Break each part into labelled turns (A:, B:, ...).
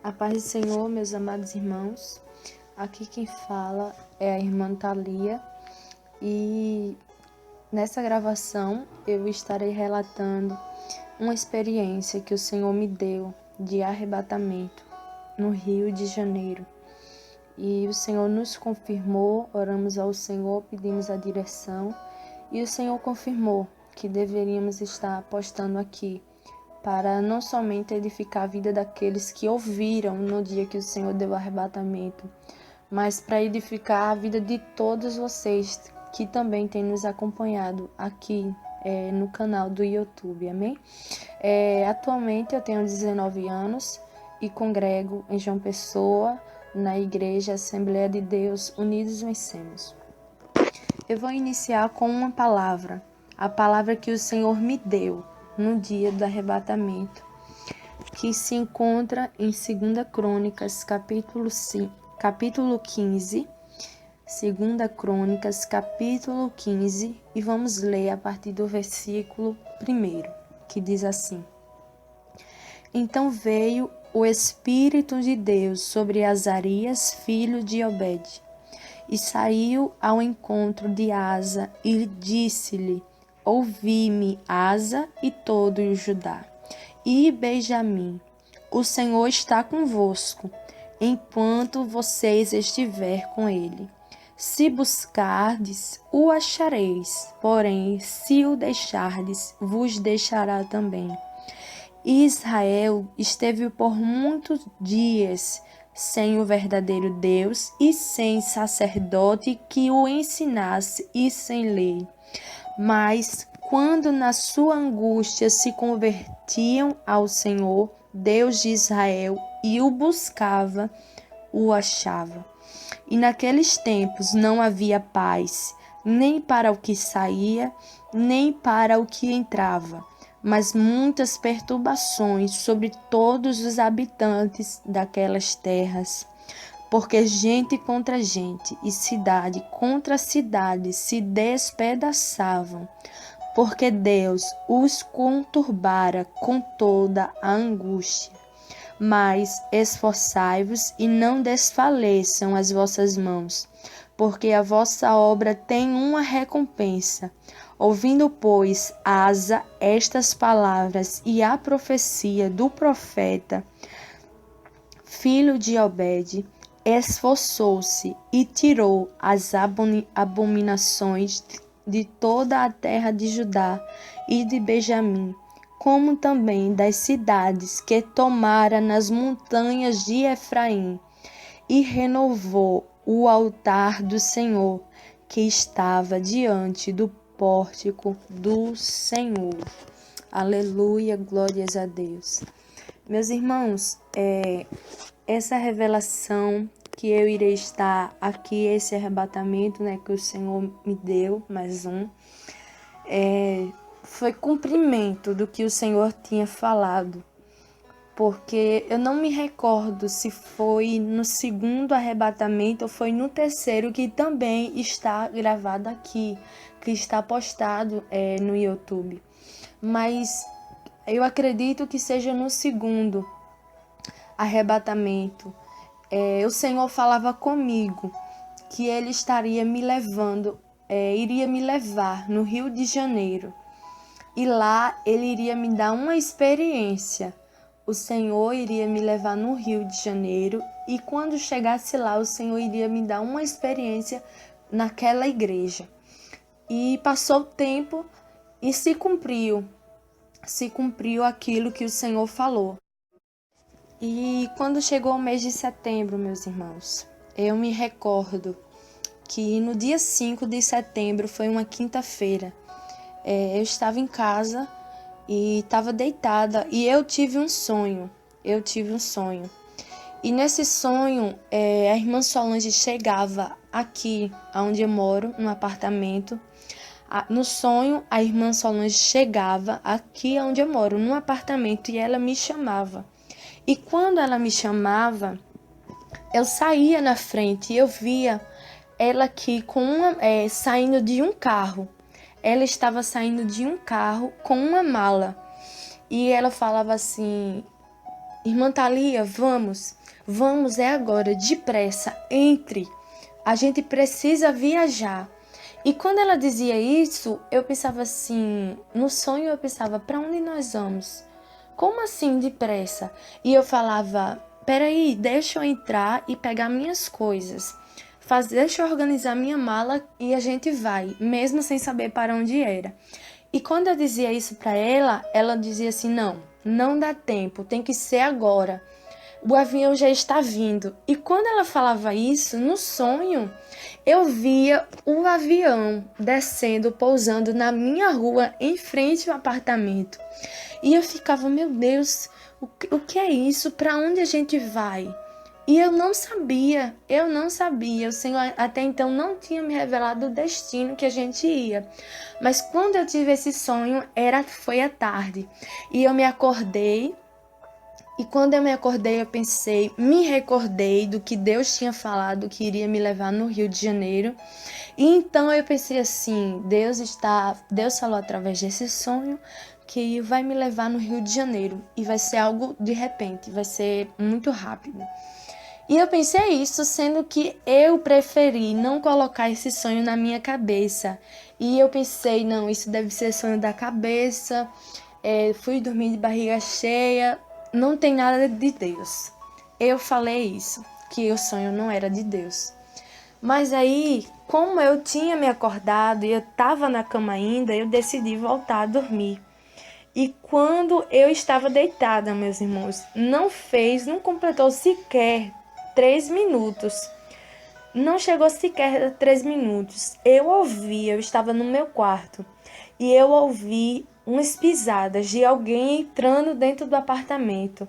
A: A paz do Senhor, meus amados irmãos. Aqui quem fala é a irmã Thalia e nessa gravação eu estarei relatando uma experiência que o Senhor me deu de arrebatamento no Rio de Janeiro. E o Senhor nos confirmou, oramos ao Senhor, pedimos a direção e o Senhor confirmou que deveríamos estar postando aqui para não somente edificar a vida daqueles que ouviram no dia que o Senhor deu o arrebatamento, mas para edificar a vida de todos vocês que também têm nos acompanhado aqui no canal do YouTube, amém? Atualmente eu tenho 19 anos e congrego em João Pessoa, na Igreja Assembleia de Deus Unidos Vencemos. Eu vou iniciar com uma palavra, a palavra que o Senhor me deu no dia do arrebatamento, que se encontra em 2 Crônicas, capítulo 15, 2 Crônicas, capítulo 15, e vamos ler a partir do versículo 1, que diz assim: Então veio o Espírito de Deus sobre Azarias, filho de Obed, e saiu ao encontro de Asa e disse-lhe: Ouvi-me, Asa e todo o Judá, e Benjamim, o Senhor está convosco, enquanto vocês estiver com ele. Se buscardes, o achareis, porém, se o deixardes, vos deixará também. Israel esteve por muitos dias sem o verdadeiro Deus e sem sacerdote que o ensinasse e sem lei. Mas, quando na sua angústia se convertiam ao Senhor, Deus de Israel, e o buscava, o achava. E naqueles tempos não havia paz, nem para o que saía, nem para o que entrava, mas muitas perturbações sobre todos os habitantes daquelas terras. Porque gente contra gente e cidade contra cidade se despedaçavam, porque Deus os conturbara com toda a angústia. Mas esforçai-vos e não desfaleçam as vossas mãos, porque a vossa obra tem uma recompensa. Ouvindo, pois, Asa estas palavras e a profecia do profeta, filho de Obed, esforçou-se e tirou as abominações de toda a terra de Judá e de Benjamim, como também das cidades que tomara nas montanhas de Efraim, e renovou o altar do Senhor, que estava diante do pórtico do Senhor. Aleluia, glórias a Deus. Meus irmãos, essa revelação que eu irei estar aqui, esse arrebatamento, que o Senhor me deu, mais um, foi cumprimento do que o Senhor tinha falado, porque eu não me recordo se foi no segundo arrebatamento ou foi no terceiro, que também está gravado aqui, que está postado no YouTube, mas eu acredito que seja no segundo arrebatamento. O Senhor falava comigo que Ele estaria me levando, iria me levar no Rio de Janeiro. E lá Ele iria me dar uma experiência. O Senhor iria me levar no Rio de Janeiro e quando chegasse lá, o Senhor iria me dar uma experiência naquela igreja. E passou o tempo e se cumpriu aquilo que o Senhor falou. E quando chegou o mês de setembro, meus irmãos, eu me recordo que no dia 5 de setembro, foi uma quinta-feira, eu estava em casa e estava deitada e eu tive um sonho. E nesse sonho, a irmã Solange chegava aqui, onde eu moro, no apartamento. No sonho, a irmã Solange chegava aqui onde eu moro, no apartamento, e ela me chamava. E quando ela me chamava, eu saía na frente e eu via ela aqui saindo de um carro. Ela estava saindo de um carro com uma mala. E ela falava assim: Irmã Thalia, vamos, é agora, depressa, entre. A gente precisa viajar. E quando ela dizia isso, eu pensava assim, no sonho eu pensava, para onde nós vamos? Como assim depressa? E eu falava, peraí, deixa eu entrar e pegar minhas coisas. Deixa eu organizar minha mala e a gente vai, mesmo sem saber para onde era. E quando eu dizia isso para ela, ela dizia assim, não dá tempo, tem que ser agora. O avião já está vindo. E quando ela falava isso, no sonho, eu via o avião descendo, pousando na minha rua, em frente ao apartamento. E eu ficava, meu Deus, o que é isso? Para onde a gente vai? E eu não sabia. O Senhor até então não tinha me revelado o destino que a gente ia. Mas quando eu tive esse sonho, foi à tarde. E eu me acordei. E quando eu me acordei, eu me recordei do que Deus tinha falado que iria me levar no Rio de Janeiro. E então eu pensei assim, Deus falou através desse sonho que vai me levar no Rio de Janeiro e vai ser algo de repente, vai ser muito rápido. E eu pensei isso, sendo que eu preferi não colocar esse sonho na minha cabeça. E eu pensei, não, isso deve ser sonho da cabeça. Fui dormir de barriga cheia, não tem nada de Deus. Eu falei isso, que o sonho não era de Deus. Mas aí, como eu tinha me acordado e eu estava na cama ainda, eu decidi voltar a dormir. E quando eu estava deitada, meus irmãos, não completou sequer 3 minutos. Não chegou sequer a 3 minutos. Eu estava no meu quarto, e eu ouvi umas pisadas de alguém entrando dentro do apartamento.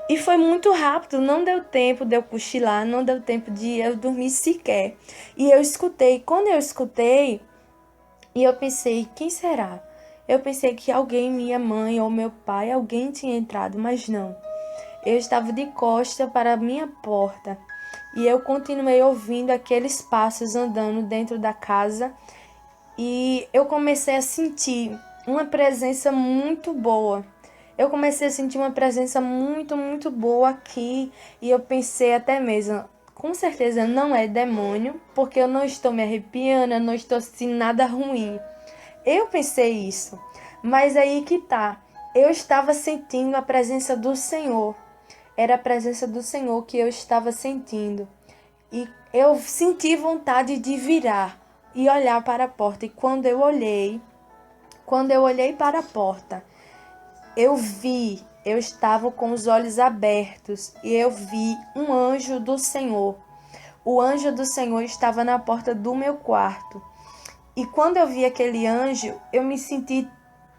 A: E foi muito rápido, não deu tempo de eu cochilar, não deu tempo de eu dormir sequer. E eu escutei, quando eu escutei, e eu pensei, quem será? Eu pensei que alguém, minha mãe ou meu pai, alguém tinha entrado, mas não. Eu estava de costa para a minha porta e eu continuei ouvindo aqueles passos andando dentro da casa e eu comecei a sentir uma presença muito boa. Eu comecei a sentir uma presença muito, muito boa aqui e eu pensei até mesmo, com certeza não é demônio, porque eu não estou me arrepiando, eu não estou sentindo nada ruim. Eu pensei isso, mas aí que tá, eu estava sentindo a presença do Senhor. Era a presença do Senhor que eu estava sentindo. E eu senti vontade de virar e olhar para a porta. E quando eu olhei para a porta, eu estava com os olhos abertos e eu vi um anjo do Senhor. O anjo do Senhor estava na porta do meu quarto. E quando eu vi aquele anjo, eu me senti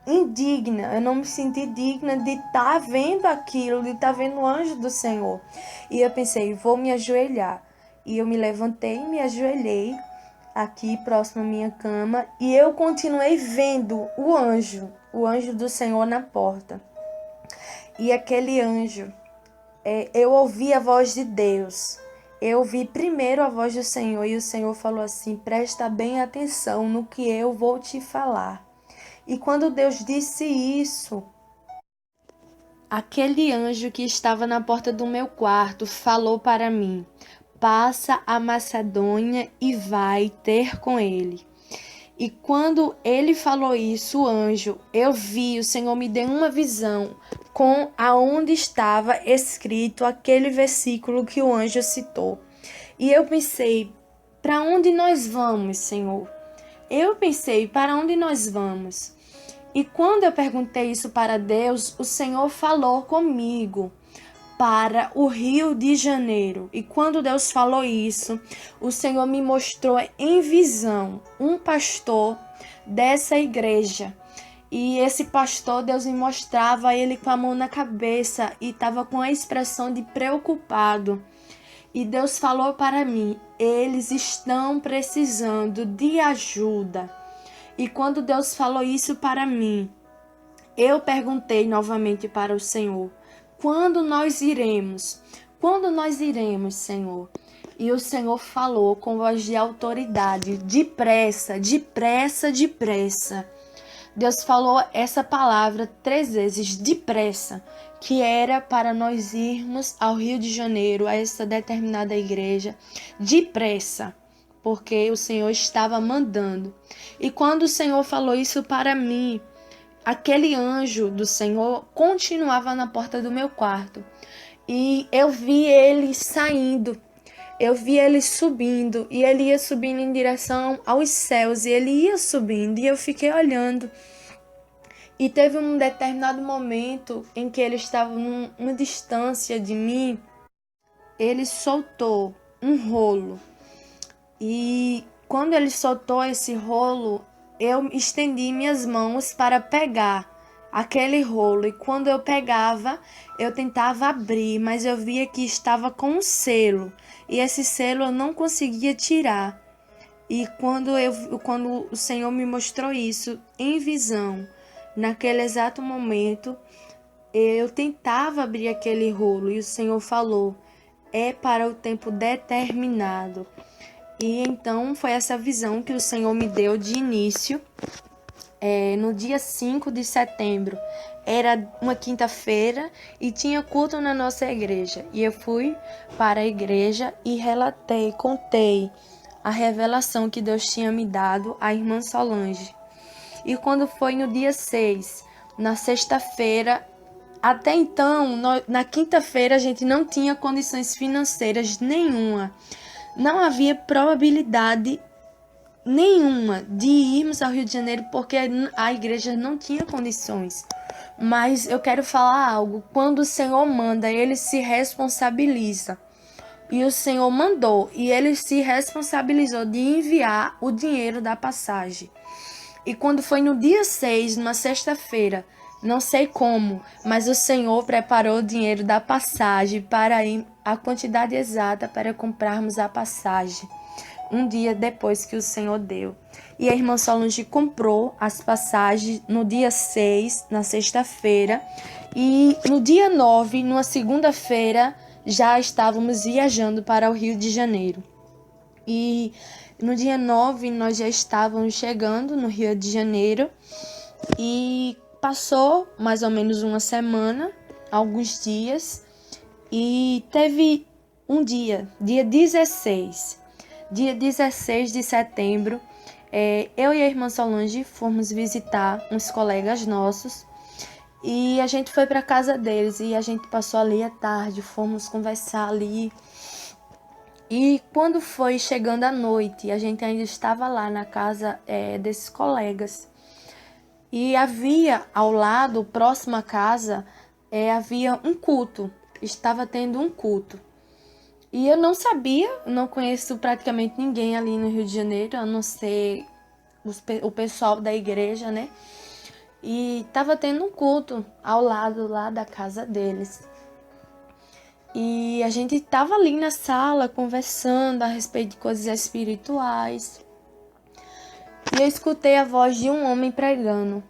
A: indigna, eu não me senti digna de estar vendo aquilo, de estar vendo o anjo do Senhor. E eu pensei, vou me ajoelhar. E eu me levantei e me ajoelhei aqui próximo à minha cama e eu continuei vendo o anjo do Senhor na porta. E aquele anjo, eu ouvi a voz de Deus. Eu ouvi primeiro a voz do Senhor e o Senhor falou assim, presta bem atenção no que eu vou te falar. E quando Deus disse isso, aquele anjo que estava na porta do meu quarto falou para mim, passa a Macedônia e vai ter com ele. E quando ele falou isso, o anjo, eu vi, o Senhor me deu uma visão com aonde estava escrito aquele versículo que o anjo citou. E eu pensei, para onde nós vamos, Senhor? Eu pensei, para onde nós vamos? E quando eu perguntei isso para Deus, o Senhor falou comigo para o Rio de Janeiro. E quando Deus falou isso, o Senhor me mostrou em visão um pastor dessa igreja. E esse pastor, Deus me mostrava ele com a mão na cabeça e estava com a expressão de preocupado. E Deus falou para mim, eles estão precisando de ajuda. E quando Deus falou isso para mim, eu perguntei novamente para o Senhor, quando nós iremos? Quando nós iremos, Senhor? E o Senhor falou com voz de autoridade, depressa, depressa, depressa. Deus falou essa palavra 3 vezes, depressa, que era para nós irmos ao Rio de Janeiro, a essa determinada igreja, depressa, porque o Senhor estava mandando. E quando o Senhor falou isso para mim, aquele anjo do Senhor continuava na porta do meu quarto. E eu vi ele saindo, eu vi ele subindo, e ele ia subindo em direção aos céus, e ele ia subindo, e eu fiquei olhando. E teve um determinado momento em que ele estava numa distância de mim, ele soltou um rolo. E quando ele soltou esse rolo, eu estendi minhas mãos para pegar aquele rolo. E quando eu pegava, eu tentava abrir, mas eu via que estava com um selo. E esse selo eu não conseguia tirar. E quando o Senhor me mostrou isso em visão, naquele exato momento, eu tentava abrir aquele rolo e o Senhor falou: é para o tempo determinado. E então foi essa visão que o Senhor me deu de início, no dia 5 de setembro. Era uma quinta-feira e tinha culto na nossa igreja. E eu fui para a igreja e contei a revelação que Deus tinha me dado à irmã Solange. E quando foi no dia 6, na sexta-feira, até então, na quinta-feira a gente não tinha condições financeiras nenhuma. Não havia probabilidade nenhuma de irmos ao Rio de Janeiro porque a igreja não tinha condições. Mas eu quero falar algo. Quando o Senhor manda, ele se responsabiliza. E o Senhor mandou e ele se responsabilizou de enviar o dinheiro da passagem. E quando foi no dia 6, numa sexta-feira, não sei como, mas o Senhor preparou o dinheiro da passagem para a quantidade exata para comprarmos a passagem. Um dia depois que o Senhor deu. E a irmã Solange comprou as passagens no dia 6, na sexta-feira. E no dia 9, numa segunda-feira, já estávamos viajando para o Rio de Janeiro. E no dia 9, nós já estávamos chegando no Rio de Janeiro e passou mais ou menos uma semana, alguns dias, e teve um dia 16. Dia 16 de setembro, eu e a irmã Solange fomos visitar uns colegas nossos e a gente foi para a casa deles e a gente passou ali à tarde, fomos conversar ali. E quando foi chegando a noite, a gente ainda estava lá na casa desses colegas. E havia ao lado, próximo à casa, havia um culto. Estava tendo um culto. E eu não sabia, não conheço praticamente ninguém ali no Rio de Janeiro, a não ser o pessoal da igreja, né? E estava tendo um culto ao lado lá da casa deles. E a gente estava ali na sala conversando a respeito de coisas espirituais. E eu escutei a voz de um homem pregando.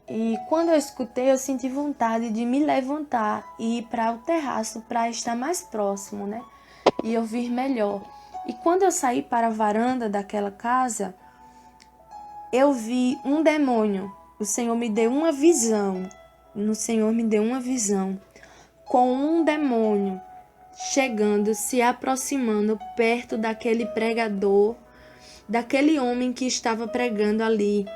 A: E quando eu escutei, eu senti vontade de me levantar e ir para o terraço para estar mais próximo, né? E ouvir melhor. E quando eu saí para a varanda daquela casa, eu vi um demônio. O Senhor me deu uma visão. Com um demônio chegando, se aproximando perto daquele pregador, daquele homem que estava pregando ali.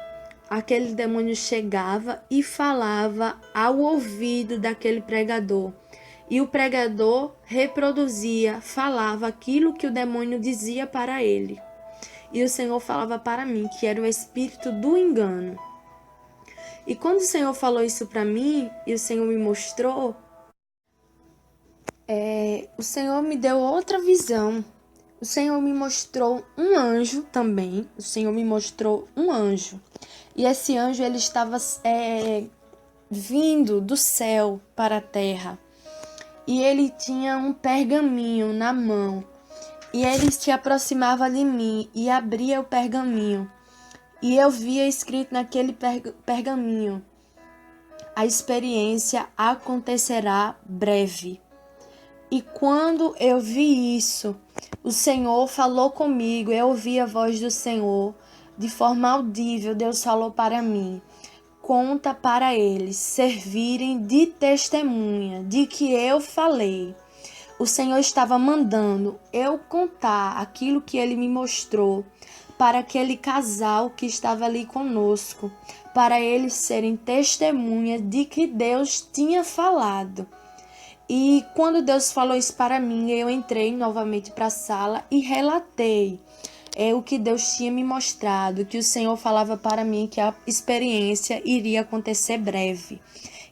A: Aquele demônio chegava e falava ao ouvido daquele pregador. E o pregador reproduzia, falava aquilo que o demônio dizia para ele. E o Senhor falava para mim que era o espírito do engano. E quando o Senhor falou isso para mim, e o Senhor me mostrou, o Senhor me deu outra visão. O Senhor me mostrou um anjo também. O Senhor me mostrou um anjo. E esse anjo, ele estava vindo do céu para a terra. E ele tinha um pergaminho na mão. E ele se aproximava de mim e abria o pergaminho. E eu via escrito naquele pergaminho: a experiência acontecerá breve. E quando eu vi isso, o Senhor falou comigo, eu ouvi a voz do Senhor de forma audível. Deus falou para mim: conta para eles servirem de testemunha de que eu falei. O Senhor estava mandando eu contar aquilo que ele me mostrou para aquele casal que estava ali conosco, para eles serem testemunha de que Deus tinha falado. E quando Deus falou isso para mim, eu entrei novamente para a sala e relatei o que Deus tinha me mostrado, que o Senhor falava para mim que a experiência iria acontecer breve.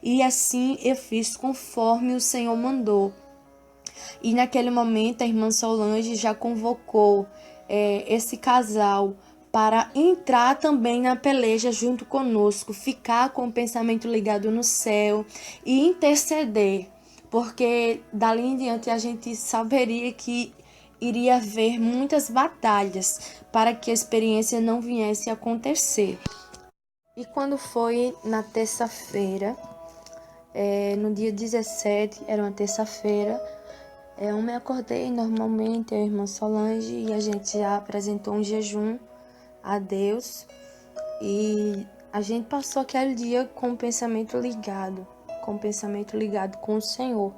A: E assim eu fiz conforme o Senhor mandou. E naquele momento a irmã Solange já convocou esse casal para entrar também na peleja junto conosco, ficar com o pensamento ligado no céu e interceder, porque dali em diante a gente saberia que iria haver muitas batalhas para que a experiência não viesse a acontecer. E quando foi na terça-feira, no dia 17, era uma terça-feira, eu me acordei normalmente, eu e a irmã Solange, e a gente já apresentou um jejum a Deus. E a gente passou aquele dia com o pensamento ligado com o Senhor,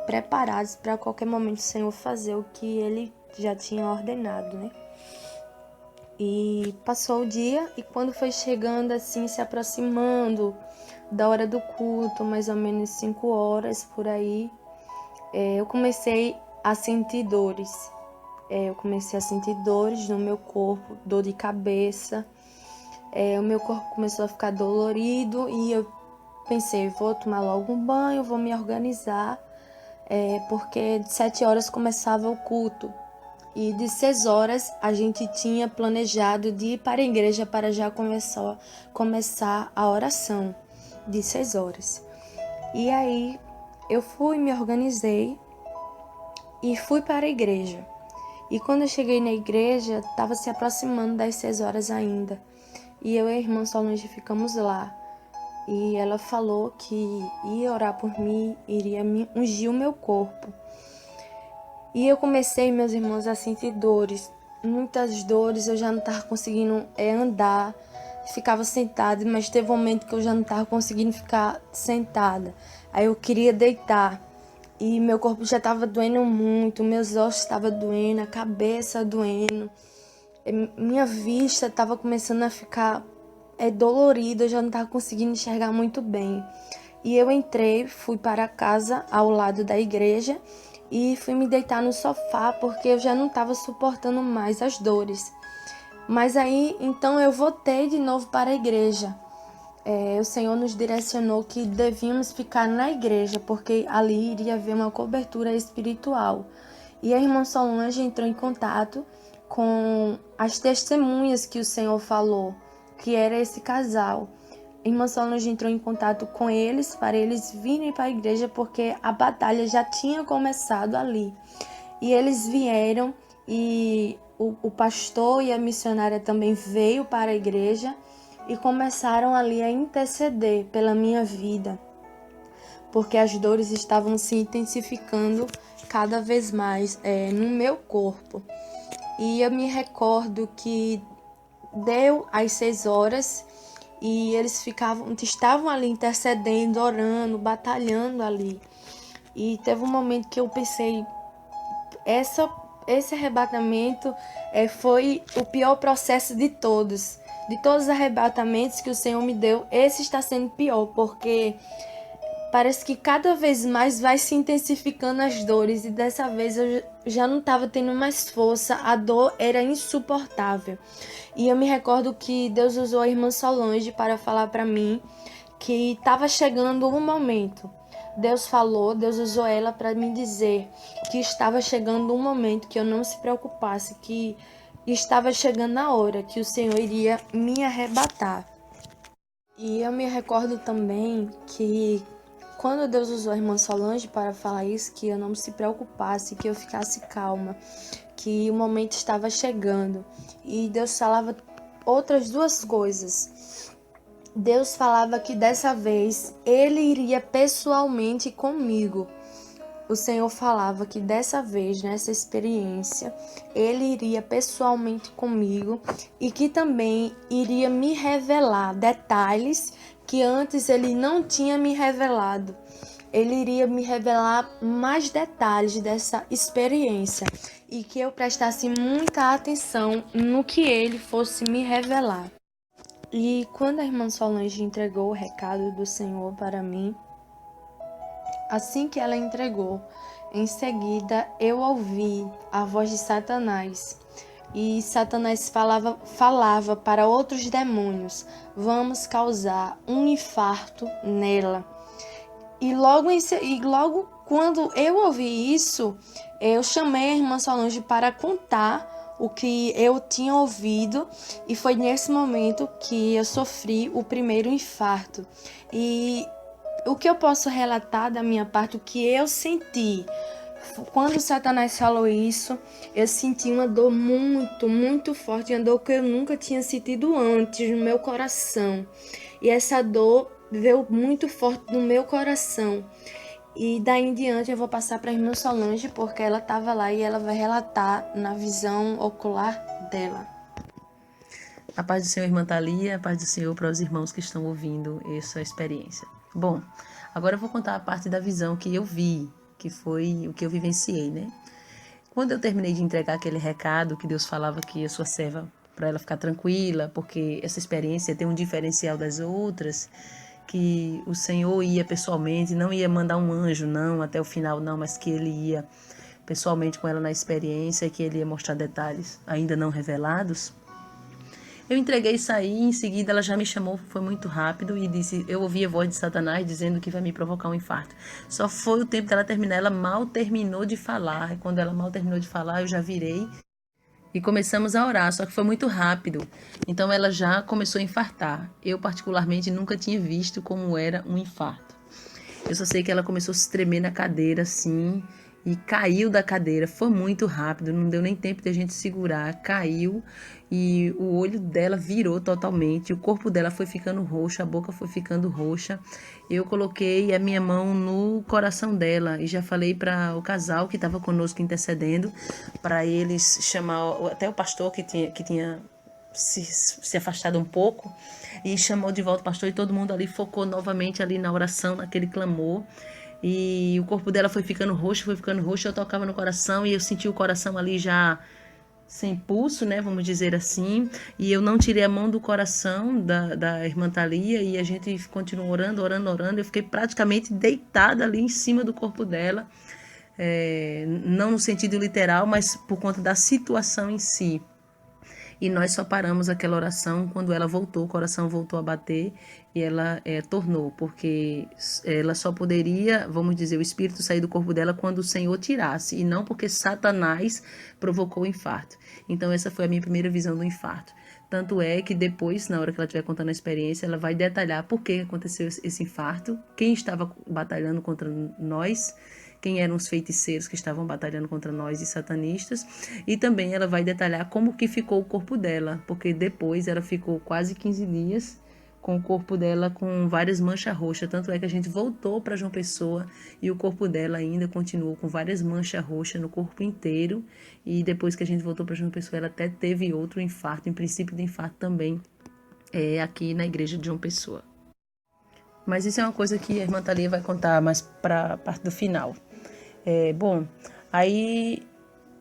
A: preparados para qualquer momento o Senhor fazer o que Ele já tinha ordenado, né? E passou o dia, e quando foi chegando assim, se aproximando da hora do culto, mais ou menos 5 horas por aí, eu comecei a sentir dores. Eu comecei a sentir dores no meu corpo, dor de cabeça. O meu corpo começou a ficar dolorido e eu pensei, vou tomar logo um banho, vou me organizar, porque de 7 horas começava o culto. E de 6 horas a gente tinha planejado de ir para a igreja para já começar a oração de 6 horas. E aí eu fui, me organizei e fui para a igreja. E quando eu cheguei na igreja, estava se aproximando das 6 horas ainda. E eu e a irmã Solange ficamos lá. E ela falou que ia orar por mim, iria me ungir o meu corpo. E eu comecei, meus irmãos, a sentir dores. Muitas dores, eu já não estava conseguindo andar. Ficava sentada, mas teve um momento que eu já não estava conseguindo ficar sentada. Aí eu queria deitar. E meu corpo já estava doendo muito, meus ossos estavam doendo, a cabeça doendo. Minha vista estava começando a ficar dolorida, eu já não estava conseguindo enxergar muito bem. E eu entrei, fui para a casa ao lado da igreja e fui me deitar no sofá porque eu já não estava suportando mais as dores. Mas aí, então eu voltei de novo para a igreja. O Senhor nos direcionou que devíamos ficar na igreja, porque ali iria haver uma cobertura espiritual. E a irmã Solange entrou em contato com as testemunhas que o Senhor falou, que era esse casal. A irmã Solange entrou em contato com eles, para eles virem para a igreja, porque a batalha já tinha começado ali. E eles vieram, e o pastor e a missionária também veio para a igreja, e começaram ali a interceder pela minha vida, porque as dores estavam se intensificando cada vez mais no meu corpo. E eu me recordo que deu às 6 horas e eles estavam ali intercedendo, orando, batalhando ali. E teve um momento que eu pensei, esse arrebatamento foi o pior processo de todos. De todos os arrebatamentos que o Senhor me deu, esse está sendo pior, porque parece que cada vez mais vai se intensificando as dores. E dessa vez eu já não estava tendo mais força, a dor era insuportável. E eu me recordo que Deus usou a irmã Solange para falar para mim que estava chegando um momento. Deus falou, Deus usou ela para me dizer que estava chegando um momento, que eu não se preocupasse, que estava chegando a hora que o Senhor iria me arrebatar. E eu me recordo também que quando Deus usou a irmã Solange para falar isso, que eu não se preocupasse, que eu ficasse calma, que o momento estava chegando. E Deus falava outras duas coisas. Deus falava que dessa vez Ele iria pessoalmente comigo. o Senhor falava que dessa vez, nessa experiência, Ele iria pessoalmente comigo e que também iria me revelar detalhes que antes Ele não tinha me revelado. Ele iria me revelar mais detalhes dessa experiência e que eu prestasse muita atenção no que Ele fosse me revelar. E quando a irmã Solange entregou o recado do Senhor para mim, assim que ela entregou, em seguida eu ouvi a voz de Satanás. E Satanás falava para outros demônios: vamos causar um infarto nela. E logo quando eu ouvi isso, eu chamei a irmã Solange para contar o que eu tinha ouvido, e foi nesse momento que eu sofri o primeiro infarto. E o que eu posso relatar da minha parte, o que eu senti? Quando Satanás falou isso, eu senti uma dor muito, muito forte, uma dor que eu nunca tinha sentido antes no meu coração. E essa dor veio muito forte no meu coração. E daí em diante eu vou passar para a irmã Solange, porque ela estava lá e ela vai relatar na visão ocular dela.
B: A paz do Senhor, irmã Thalia, a paz do Senhor para os irmãos que estão ouvindo essa experiência. Bom, agora eu vou contar a parte da visão que eu vi, que foi o que eu vivenciei, né? Quando eu terminei de entregar aquele recado que Deus falava que a sua serva, para ela ficar tranquila, porque essa experiência tem um diferencial das outras, que o Senhor ia pessoalmente, não ia mandar um anjo, não, até o final, não, mas que Ele ia pessoalmente com ela na experiência e que Ele ia mostrar detalhes ainda não revelados. Eu entreguei e saí, em seguida ela já me chamou, foi muito rápido e disse, eu ouvi a voz de Satanás dizendo que vai me provocar um infarto. Só foi o tempo dela terminar, ela mal terminou de falar. E quando ela mal terminou de falar, eu já virei e começamos a orar, só que foi muito rápido. Então ela já começou a infartar. Eu particularmente nunca tinha visto como era um infarto. Eu só sei que ela começou a se tremer na cadeira assim e caiu da cadeira. Foi muito rápido, não deu nem tempo de a gente segurar. Caiu e o olho dela virou totalmente. O corpo dela foi ficando roxo, a boca foi ficando roxa. Eu coloquei a minha mão no coração dela e já falei para o casal que estava conosco intercedendo, para eles chamar até o pastor que tinha se afastado um pouco, e chamou de volta o pastor, e todo mundo ali focou novamente ali na oração, naquele clamor, e o corpo dela foi ficando roxo, eu tocava no coração e eu senti o coração ali já sem pulso, né, vamos dizer assim, e eu não tirei a mão do coração da irmã Thalia, e a gente continuou orando, eu fiquei praticamente deitada ali em cima do corpo dela, não no sentido literal, mas por conta da situação em si. E nós só paramos aquela oração quando ela voltou, o coração voltou a bater e ela tornou, porque ela só poderia, vamos dizer, o espírito sair do corpo dela quando o Senhor tirasse, e não porque Satanás provocou o infarto. Então essa foi a minha primeira visão do infarto. Tanto é que depois, na hora que ela estiver contando a experiência, ela vai detalhar por que aconteceu esse infarto, quem estava batalhando contra nós, quem eram os feiticeiros que estavam batalhando contra nós e satanistas, e também ela vai detalhar como que ficou o corpo dela, porque depois ela ficou quase 15 dias com o corpo dela com várias manchas roxas, tanto é que a gente voltou para João Pessoa e o corpo dela ainda continuou com várias manchas roxas no corpo inteiro, e depois que a gente voltou para João Pessoa ela até teve outro infarto, em princípio de infarto também, aqui na igreja de João Pessoa. Mas isso é uma coisa que a irmã Thalia vai contar mais para a parte do final. Bom, aí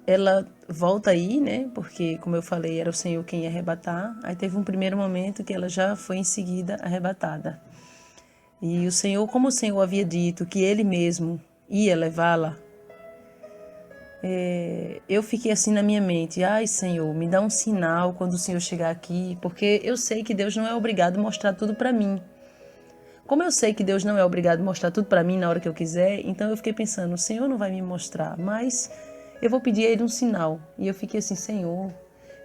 B: ela volta aí, né? Porque, como eu falei, era o Senhor quem ia arrebatar. Aí teve um primeiro momento que ela já foi em seguida arrebatada. E o Senhor, como o Senhor havia dito que Ele mesmo ia levá-la, eu fiquei assim na minha mente. Ai, Senhor, me dá um sinal quando o Senhor chegar aqui, porque eu sei que Deus não é obrigado a mostrar tudo para mim. Como eu sei que Deus não é obrigado a mostrar tudo para mim na hora que eu quiser, então eu fiquei pensando, o Senhor não vai me mostrar, mas eu vou pedir a Ele um sinal. E eu fiquei assim, Senhor,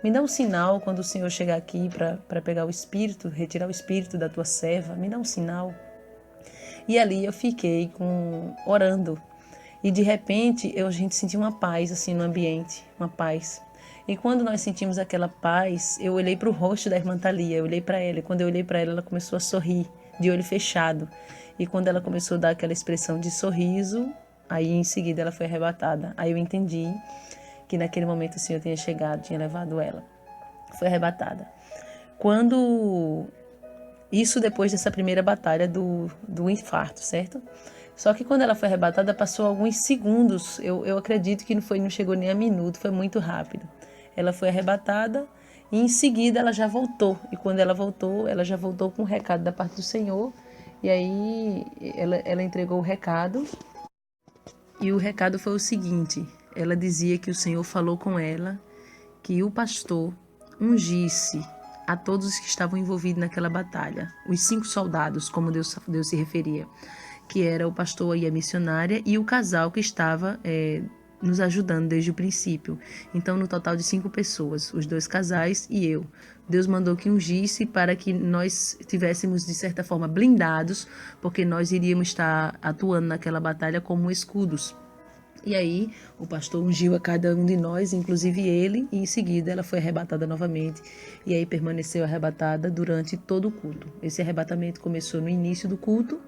B: me dá um sinal quando o Senhor chegar aqui para pegar o espírito, retirar o espírito da tua serva, me dá um sinal. E ali eu fiquei orando. E de repente a gente sentiu uma paz assim no ambiente, uma paz. E quando nós sentimos aquela paz, eu olhei para o rosto da irmã Thalia, eu olhei para ela, e quando eu olhei para ela, ela começou a sorrir, de olho fechado. E quando ela começou a dar aquela expressão de sorriso, Aí em seguida ela foi arrebatada. Aí eu entendi que naquele momento o Senhor tinha chegado, tinha levado ela. Foi arrebatada. Quando... Isso depois dessa primeira batalha do infarto, certo? Só que quando ela foi arrebatada, passou alguns segundos. Eu acredito que não chegou nem a minuto, foi muito rápido. Ela foi arrebatada e em seguida ela já voltou. E quando ela já voltou com um recado da parte do Senhor. E aí ela entregou o recado. E o recado foi o seguinte: ela dizia que o Senhor falou com ela que o pastor ungisse a todos os que estavam envolvidos naquela batalha, os 5 soldados, como Deus se referia, que era o pastor e a missionária e o casal que estava nos ajudando desde o princípio. Então, no total de 5 pessoas, os 2 casais e eu. Deus mandou que ungisse para que nós tivéssemos, de certa forma, blindados, porque nós iríamos estar atuando naquela batalha como escudos. E aí o pastor ungiu a cada um de nós, inclusive ele, e em seguida ela foi arrebatada novamente. E aí permaneceu arrebatada durante todo o culto. Esse arrebatamento começou no início do culto,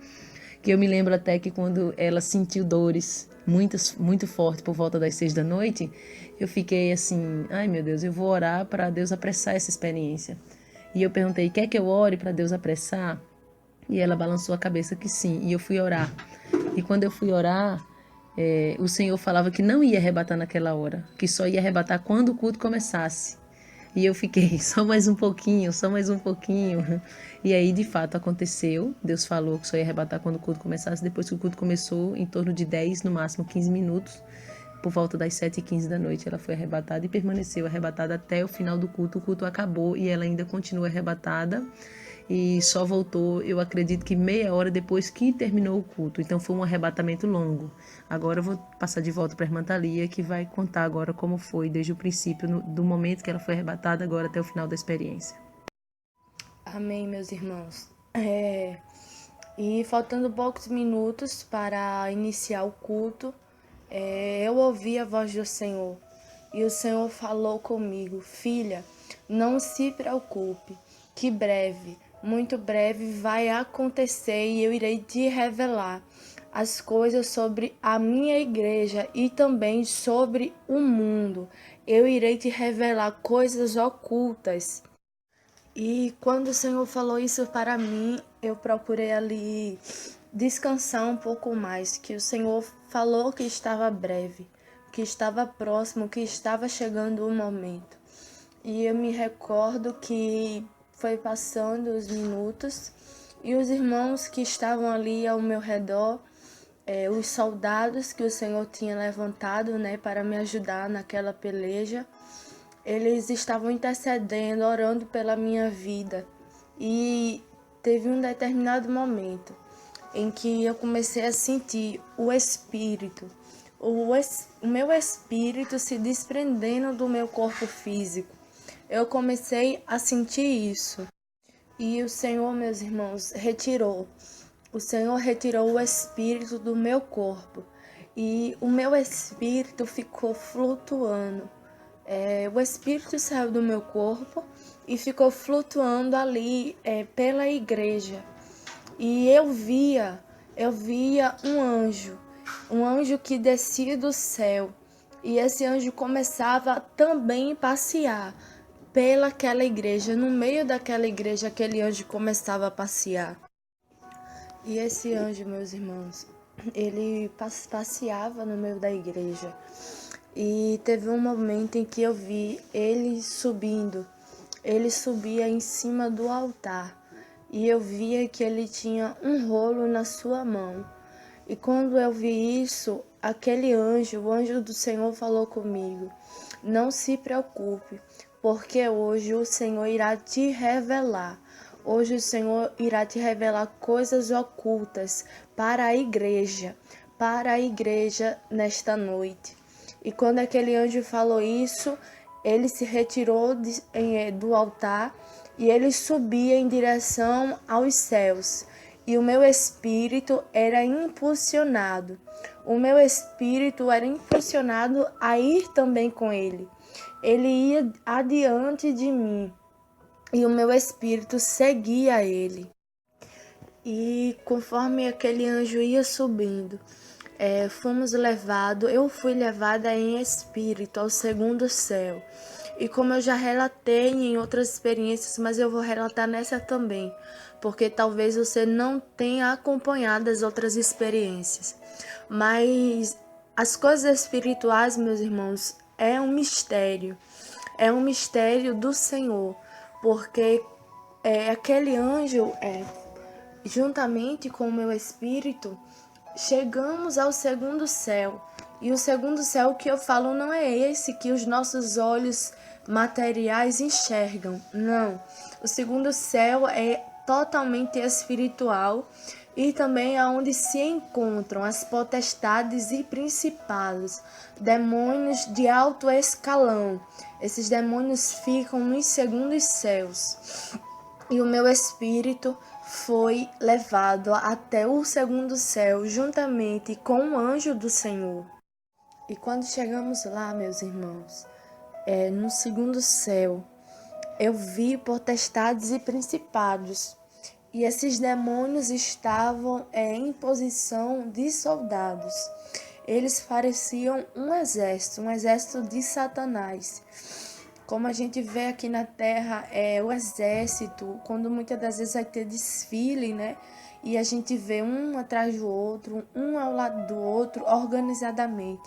B: que eu me lembro até que quando ela sentiu dores muito fortes por volta das 6 da noite, eu fiquei assim, ai meu Deus, eu vou orar para Deus apressar essa experiência. E eu perguntei, quer que eu ore para Deus apressar? E ela balançou a cabeça que sim, e eu fui orar. E quando eu fui orar, o Senhor falava que não ia arrebatar naquela hora, que só ia arrebatar quando o culto começasse. E eu fiquei, só mais um pouquinho, só mais um pouquinho. E aí, de fato, aconteceu. Deus falou que só ia arrebatar quando o culto começasse. Depois que o culto começou, em torno de 10, no máximo 15 minutos, por volta das 7h15 da noite, ela foi arrebatada e permaneceu arrebatada até o final do culto. O culto acabou e ela ainda continua arrebatada. E só voltou, eu acredito que meia hora depois que terminou o culto. Então foi um arrebatamento longo. Agora eu vou passar de volta para a irmã Thalia, que vai contar agora como foi desde o princípio, do momento que ela foi arrebatada, agora até o final da experiência.
A: Amém, meus irmãos. E faltando poucos minutos para iniciar o culto, eu ouvi a voz do Senhor. E o Senhor falou comigo: filha, não se preocupe, que breve, muito breve vai acontecer e eu irei te revelar as coisas sobre a minha igreja e também sobre o mundo. Eu irei te revelar coisas ocultas. E quando o Senhor falou isso para mim, eu procurei ali descansar um pouco mais, que o Senhor falou que estava breve, que estava próximo, que estava chegando o momento. E eu me recordo que foi passando os minutos e os irmãos que estavam ali ao meu redor, os soldados que o Senhor tinha levantado, para me ajudar naquela peleja, eles estavam intercedendo, orando pela minha vida. E teve um determinado momento em que eu comecei a sentir o Espírito, o meu espírito se desprendendo do meu corpo físico. Eu comecei a sentir isso. E o Senhor, meus irmãos, retirou. O Senhor retirou o espírito do meu corpo. E o meu espírito ficou flutuando. O espírito saiu do meu corpo e ficou flutuando ali pela igreja. E eu via um anjo que descia do céu. E esse anjo começava também a passear pelaquela igreja. No meio daquela igreja, aquele anjo começava a passear. E esse anjo, meus irmãos, ele passeava no meio da igreja. E teve um momento em que eu vi ele subindo. Ele subia em cima do altar. E eu via que ele tinha um rolo na sua mão. E quando eu vi isso, aquele anjo, o anjo do Senhor falou comigo: não se preocupe, porque hoje o Senhor irá te revelar. Hoje o Senhor irá te revelar coisas ocultas para a igreja nesta noite. E quando aquele anjo falou isso, ele se retirou do altar e ele subia em direção aos céus. E o meu espírito era impulsionado. O meu espírito era impulsionado a ir também com ele. Ele ia adiante de mim. E o meu espírito seguia ele. E conforme aquele anjo ia subindo, eu fui levada em espírito ao segundo céu. E como eu já relatei em outras experiências, mas eu vou relatar nessa também, porque talvez você não tenha acompanhado as outras experiências. Mas as coisas espirituais, meus irmãos, é um mistério do Senhor, porque aquele anjo, juntamente com o meu espírito, chegamos ao segundo céu. E o segundo céu que eu falo não é esse que os nossos olhos materiais enxergam, não. O segundo céu é totalmente espiritual e também é onde se encontram as potestades e principados, demônios de alto escalão. Esses demônios ficam nos segundos céus. E o meu espírito foi levado até o segundo céu, juntamente com o anjo do Senhor. E quando chegamos lá, meus irmãos, no segundo céu, eu vi potestades e principados. E esses demônios estavam em posição de soldados. Eles pareciam um exército de Satanás. Como a gente vê aqui na Terra, o exército, quando muitas das vezes vai ter desfile, né? E a gente vê um atrás do outro, um ao lado do outro, organizadamente.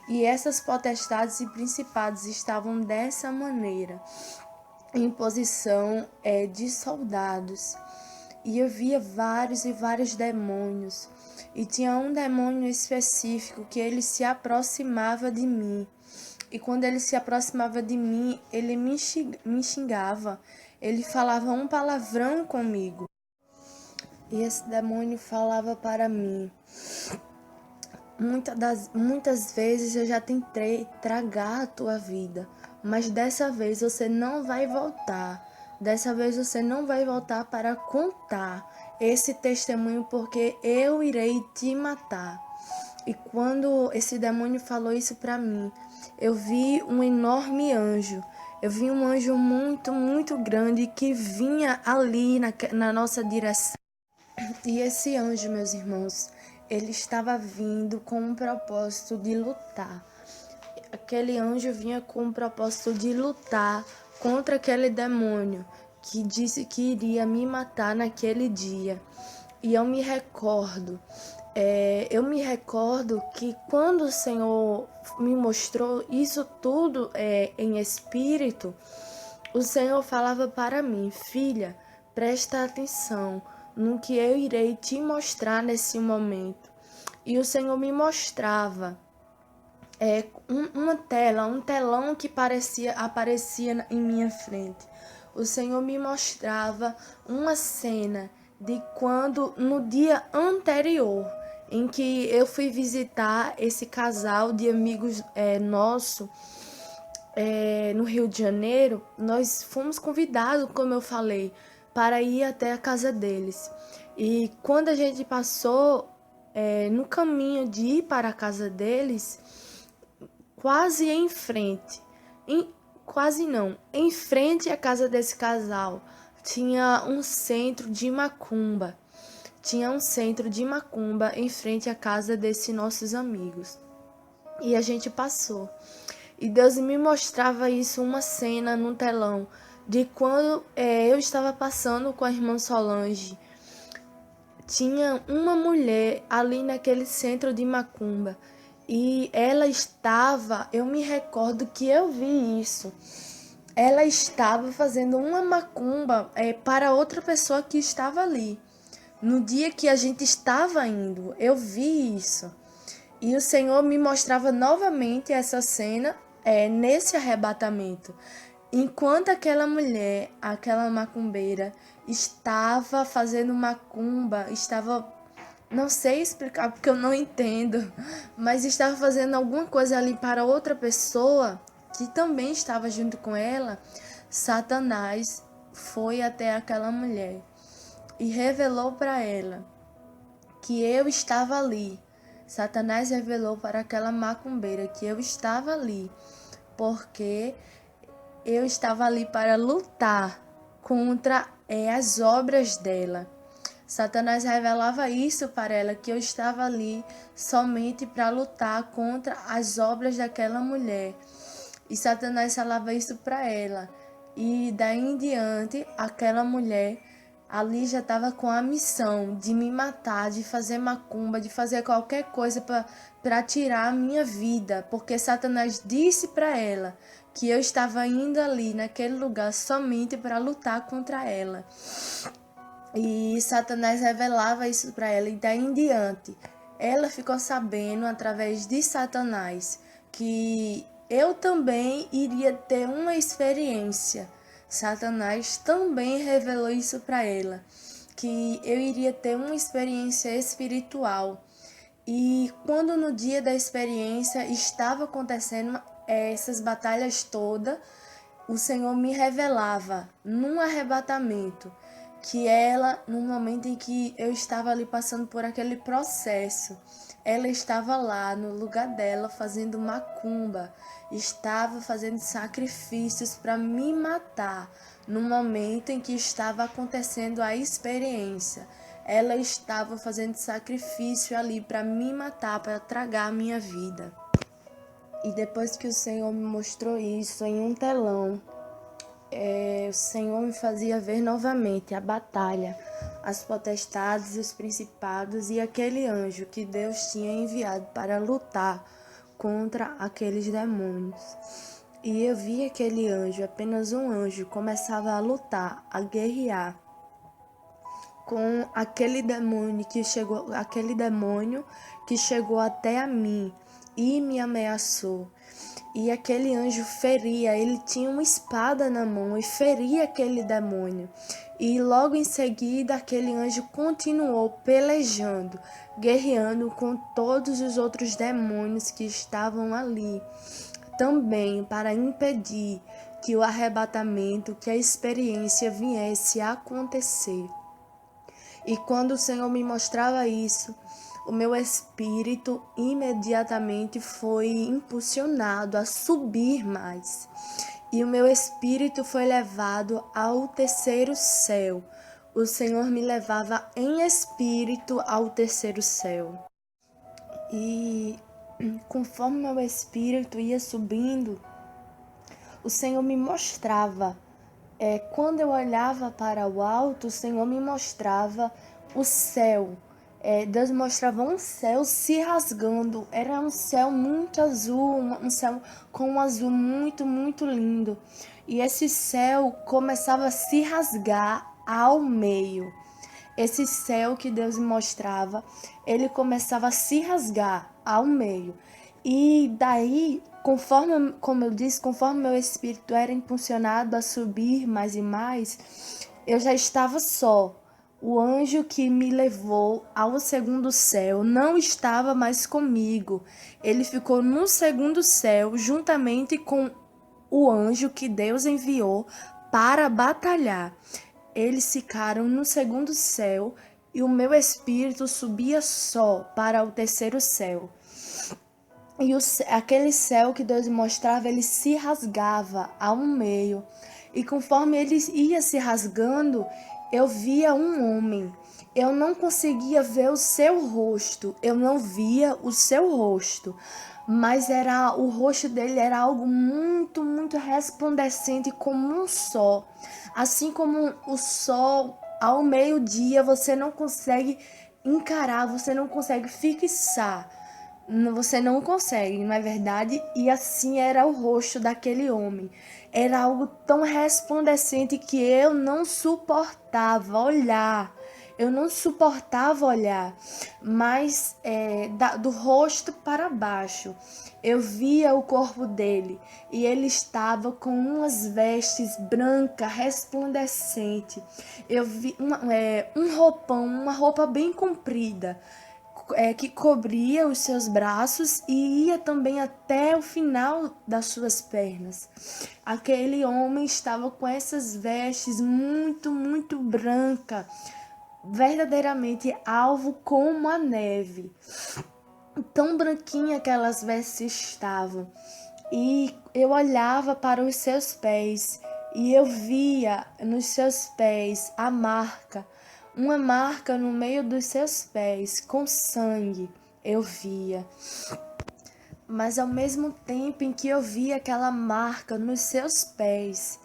A: E essas potestades e principados estavam dessa maneira, em posição de soldados. E eu via vários e vários demônios. E tinha um demônio específico que ele se aproximava de mim. E quando ele se aproximava de mim, ele me xingava. Ele falava um palavrão comigo. E esse demônio falava para mim: muitas vezes eu já tentei tragar a tua vida, mas dessa vez você não vai voltar. Dessa vez você não vai voltar para contar esse testemunho, porque eu irei te matar. E quando esse demônio falou isso para mim, eu vi um enorme anjo. Eu vi um anjo muito, muito grande que vinha ali na nossa direção. E esse anjo, meus irmãos, ele estava vindo com um propósito de lutar. Aquele anjo vinha com um propósito de lutar contra aquele demônio que disse que iria me matar naquele dia. E eu me recordo que quando o Senhor me mostrou isso tudo em espírito, o Senhor falava para mim: filha, presta atenção no que eu irei te mostrar nesse momento. E o Senhor me mostrava um telão que aparecia em minha frente. O Senhor me mostrava uma cena de quando, no dia anterior, em que eu fui visitar esse casal de amigos nosso no Rio de Janeiro. Nós fomos convidados, como eu falei, para ir até a casa deles. E quando a gente passou no caminho de ir para a casa deles, quase em frente, em frente à casa desse casal, tinha um centro de macumba. Em frente à casa desses nossos amigos. E a gente passou. E Deus me mostrava isso, uma cena no telão, de quando eu estava passando com a irmã Solange. Tinha uma mulher ali naquele centro de macumba. E ela estava, eu me recordo que eu vi isso. Ela estava fazendo uma macumba para outra pessoa que estava ali. No dia que a gente estava indo, eu vi isso. E o Senhor me mostrava novamente essa cena nesse arrebatamento. Enquanto aquela mulher, aquela macumbeira, estava fazendo macumba, não sei explicar porque eu não entendo, mas estava fazendo alguma coisa ali para outra pessoa que também estava junto com ela, Satanás foi até aquela mulher e revelou para ela que eu estava ali. Satanás revelou para aquela macumbeira que eu estava ali, porque eu estava ali para lutar contra as obras dela. Satanás revelava isso para ela, que eu estava ali somente para lutar contra as obras daquela mulher. E Satanás falava isso para ela. E daí em diante, aquela mulher ali já estava com a missão de me matar, de fazer macumba, de fazer qualquer coisa para tirar a minha vida, porque Satanás disse para ela que eu estava indo ali naquele lugar somente para lutar contra ela. E Satanás revelava isso para ela, e daí em diante ela ficou sabendo através de Satanás que eu também iria ter uma experiência. Satanás também revelou isso para ela, que eu iria ter uma experiência espiritual. E quando no dia da experiência estava acontecendo essas batalhas todas, o Senhor me revelava num arrebatamento que ela, no momento em que eu estava ali passando por aquele processo, ela estava lá no lugar dela fazendo macumba, estava fazendo sacrifícios para me matar, no momento em que estava acontecendo a experiência. Ela estava fazendo sacrifício ali para me matar, para tragar a minha vida. E depois que o Senhor me mostrou isso em um telão, o Senhor me fazia ver novamente a batalha, as potestades, os principados e aquele anjo que Deus tinha enviado para lutar contra aqueles demônios. E eu vi aquele anjo, apenas um anjo, começava a lutar, a guerrear com aquele demônio que chegou até a mim e me ameaçou. E aquele anjo feria, ele tinha uma espada na mão e feria aquele demônio. E logo em seguida aquele anjo continuou pelejando, guerreando com todos os outros demônios que estavam ali, também para impedir que o arrebatamento, que a experiência viesse a acontecer. E quando o Senhor me mostrava isso, o meu espírito imediatamente foi impulsionado a subir mais. E o meu espírito foi levado ao terceiro céu. O Senhor me levava em espírito ao terceiro céu. E conforme meu espírito ia subindo, o Senhor me mostrava. Quando eu olhava para o alto, o Senhor me mostrava o céu. Deus mostrava um céu se rasgando. Era um céu muito azul, um céu com um azul muito, muito lindo. E esse céu começava a se rasgar ao meio. Esse céu que Deus me mostrava, ele começava a se rasgar ao meio. E daí, conforme, como eu disse, conforme meu espírito era impulsionado a subir mais e mais, eu já estava só. O anjo que me levou ao segundo céu não estava mais comigo. Ele ficou no segundo céu juntamente com o anjo que Deus enviou para batalhar. Eles ficaram no segundo céu e o meu espírito subia só para o terceiro céu. E aquele céu que Deus mostrava, ele se rasgava ao meio. E conforme ele ia se rasgando, eu via um homem. Eu não conseguia ver o seu rosto, eu não via o seu rosto, mas o rosto dele era algo muito, muito resplandecente como um sol. Assim como o sol ao meio-dia, você não consegue encarar, você não consegue fixar. Você não consegue, não é verdade? E assim era o rosto daquele homem. Era algo tão resplandecente que eu não suportava olhar. Eu não suportava olhar, mas do rosto para baixo eu via o corpo dele e ele estava com umas vestes brancas, resplandecente. Eu vi um roupão, uma roupa bem comprida, que cobria os seus braços e ia também até o final das suas pernas. Aquele homem estava com essas vestes muito, muito brancas, verdadeiramente alvo como a neve. Tão branquinha aquelas vestes estavam. E eu olhava para os seus pés e eu via nos seus pés a marca, uma marca no meio dos seus pés, com sangue, eu via. Mas ao mesmo tempo em que eu via aquela marca nos seus pés,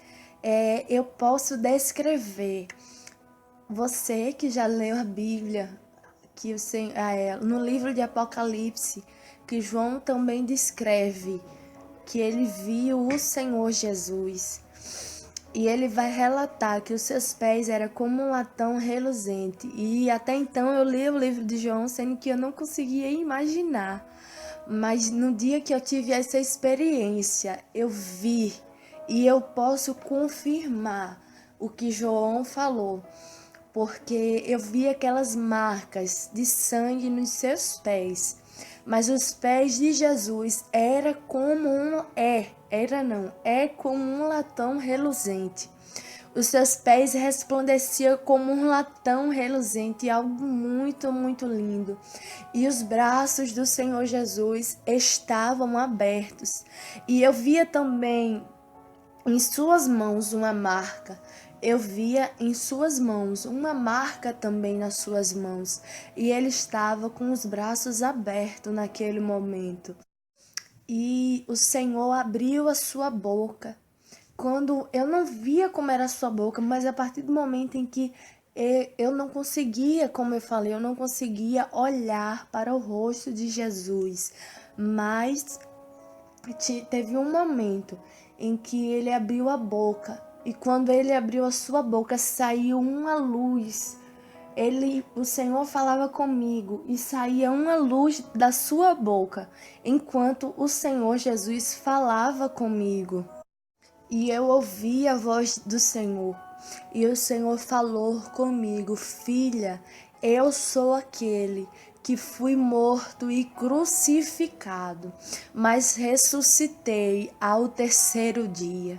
A: eu posso descrever. Você que já leu a Bíblia, que no livro de Apocalipse, que João também descreve que ele viu o Senhor Jesus. E ele vai relatar que os seus pés eram como um latão reluzente. E até então eu li o livro de João, sendo que eu não conseguia imaginar. Mas no dia que eu tive essa experiência, eu vi e eu posso confirmar o que João falou. Porque eu vi aquelas marcas de sangue nos seus pés. Mas os pés de Jesus é como um latão reluzente. Os seus pés resplandeciam como um latão reluzente, algo muito, muito lindo. E os braços do Senhor Jesus estavam abertos. E eu via também em suas mãos uma marca. Eu via em suas mãos uma marca também nas suas mãos. E ele estava com os braços abertos naquele momento. E o Senhor abriu a sua boca. Quando eu não via como era a sua boca, mas a partir do momento em que eu não conseguia, como eu falei, eu não conseguia olhar para o rosto de Jesus. Mas teve um momento em que ele abriu a boca. E quando ele abriu a sua boca, saiu uma luz. O Senhor falava comigo e saía uma luz da sua boca, enquanto o Senhor Jesus falava comigo. E eu ouvi a voz do Senhor. E o Senhor falou comigo: filha, eu sou aquele que fui morto e crucificado, mas ressuscitei ao terceiro dia.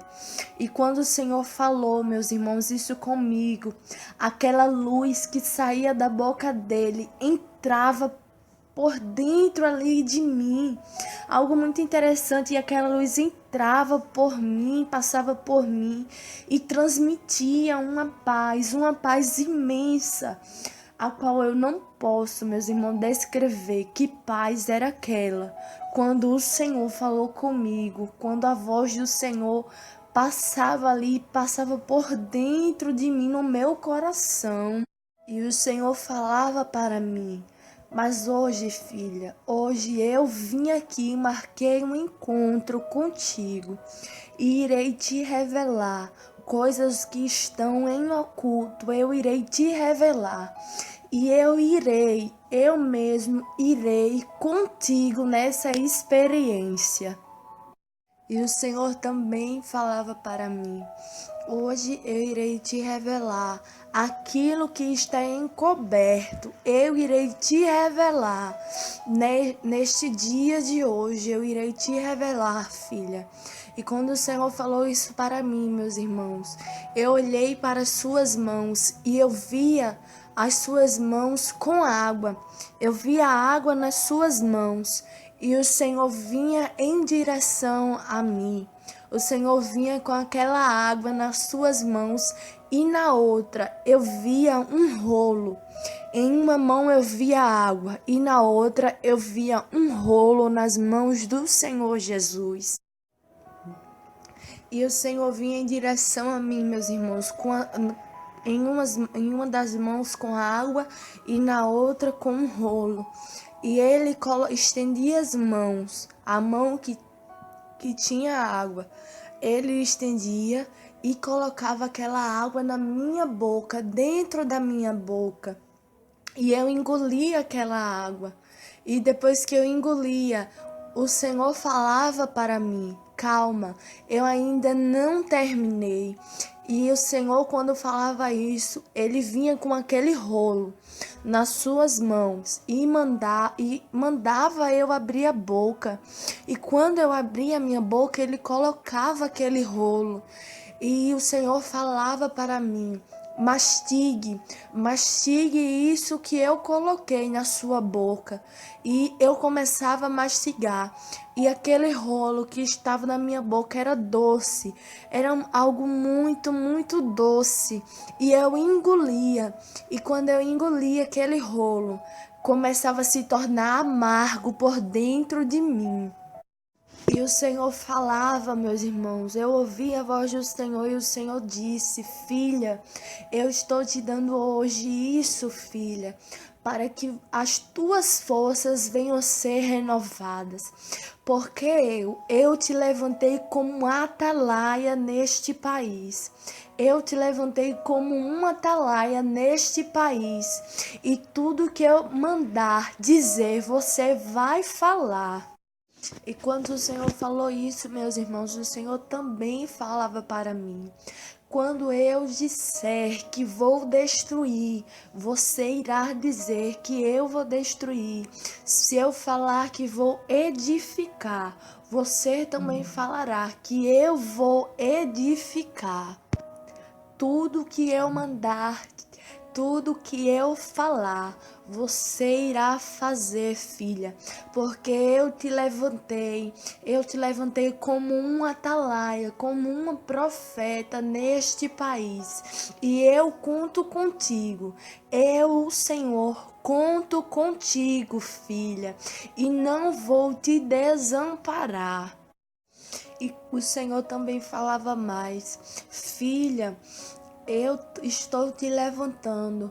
A: E quando o Senhor falou, meus irmãos, isso comigo, aquela luz que saía da boca dele entrava por dentro ali de mim. Algo muito interessante, e aquela luz entrava por mim, passava por mim e transmitia uma paz imensa, a qual eu não posso, meus irmãos, descrever que paz era aquela. Quando o Senhor falou comigo, quando a voz do Senhor passava ali, passava por dentro de mim, no meu coração, e o Senhor falava para mim: mas hoje, filha, hoje eu vim aqui e marquei um encontro contigo e irei te revelar coisas que estão em oculto. Eu irei te revelar e eu mesmo irei contigo nessa experiência. E o Senhor também falava para mim: hoje eu irei te revelar aquilo que está encoberto. Eu irei te revelar. Neste dia de hoje, eu irei te revelar, filha. E quando o Senhor falou isso para mim, meus irmãos, eu olhei para as suas mãos e eu via as suas mãos com água. Eu via a água nas suas mãos. E o Senhor vinha em direção a mim. O Senhor vinha com aquela água nas suas mãos e na outra eu via um rolo. Em uma mão eu via água e na outra eu via um rolo nas mãos do Senhor Jesus. E o Senhor vinha em direção a mim, meus irmãos, em uma das mãos com água e na outra com um rolo. E ele estendia as mãos, a mão que tinha água. Ele estendia e colocava aquela água na minha boca, dentro da minha boca. E eu engolia aquela água. E depois que eu engolia, o Senhor falava para mim: calma, eu ainda não terminei. E o Senhor, quando falava isso, ele vinha com aquele rolo nas suas mãos e mandava eu abrir a boca. E quando eu abria a minha boca, ele colocava aquele rolo. E o Senhor falava para mim: mastigue isso que eu coloquei na sua boca. E eu começava a mastigar. E aquele rolo que estava na minha boca era doce, era algo muito, muito doce. E eu engolia. E quando eu engolia aquele rolo, começava a se tornar amargo por dentro de mim. E o Senhor falava, meus irmãos, eu ouvi a voz do Senhor e o Senhor disse: Filha, eu estou te dando hoje isso, filha, para que as tuas forças venham a ser renovadas. Porque eu te levantei como uma atalaia neste país. Eu te levantei como uma atalaia neste país. E tudo que eu mandar dizer, você vai falar. E quando o Senhor falou isso, meus irmãos, o Senhor também falava para mim: quando eu disser que vou destruir, você irá dizer que eu vou destruir. Se eu falar que vou edificar, você também falará que eu vou edificar. Tudo que eu mandar, tudo que eu falar, você irá fazer, filha, porque eu te levantei como uma atalaia, como uma profeta neste país, e eu conto contigo. Eu, o Senhor, conto contigo, filha, e não vou te desamparar. E o Senhor também falava mais: filha, eu estou te levantando,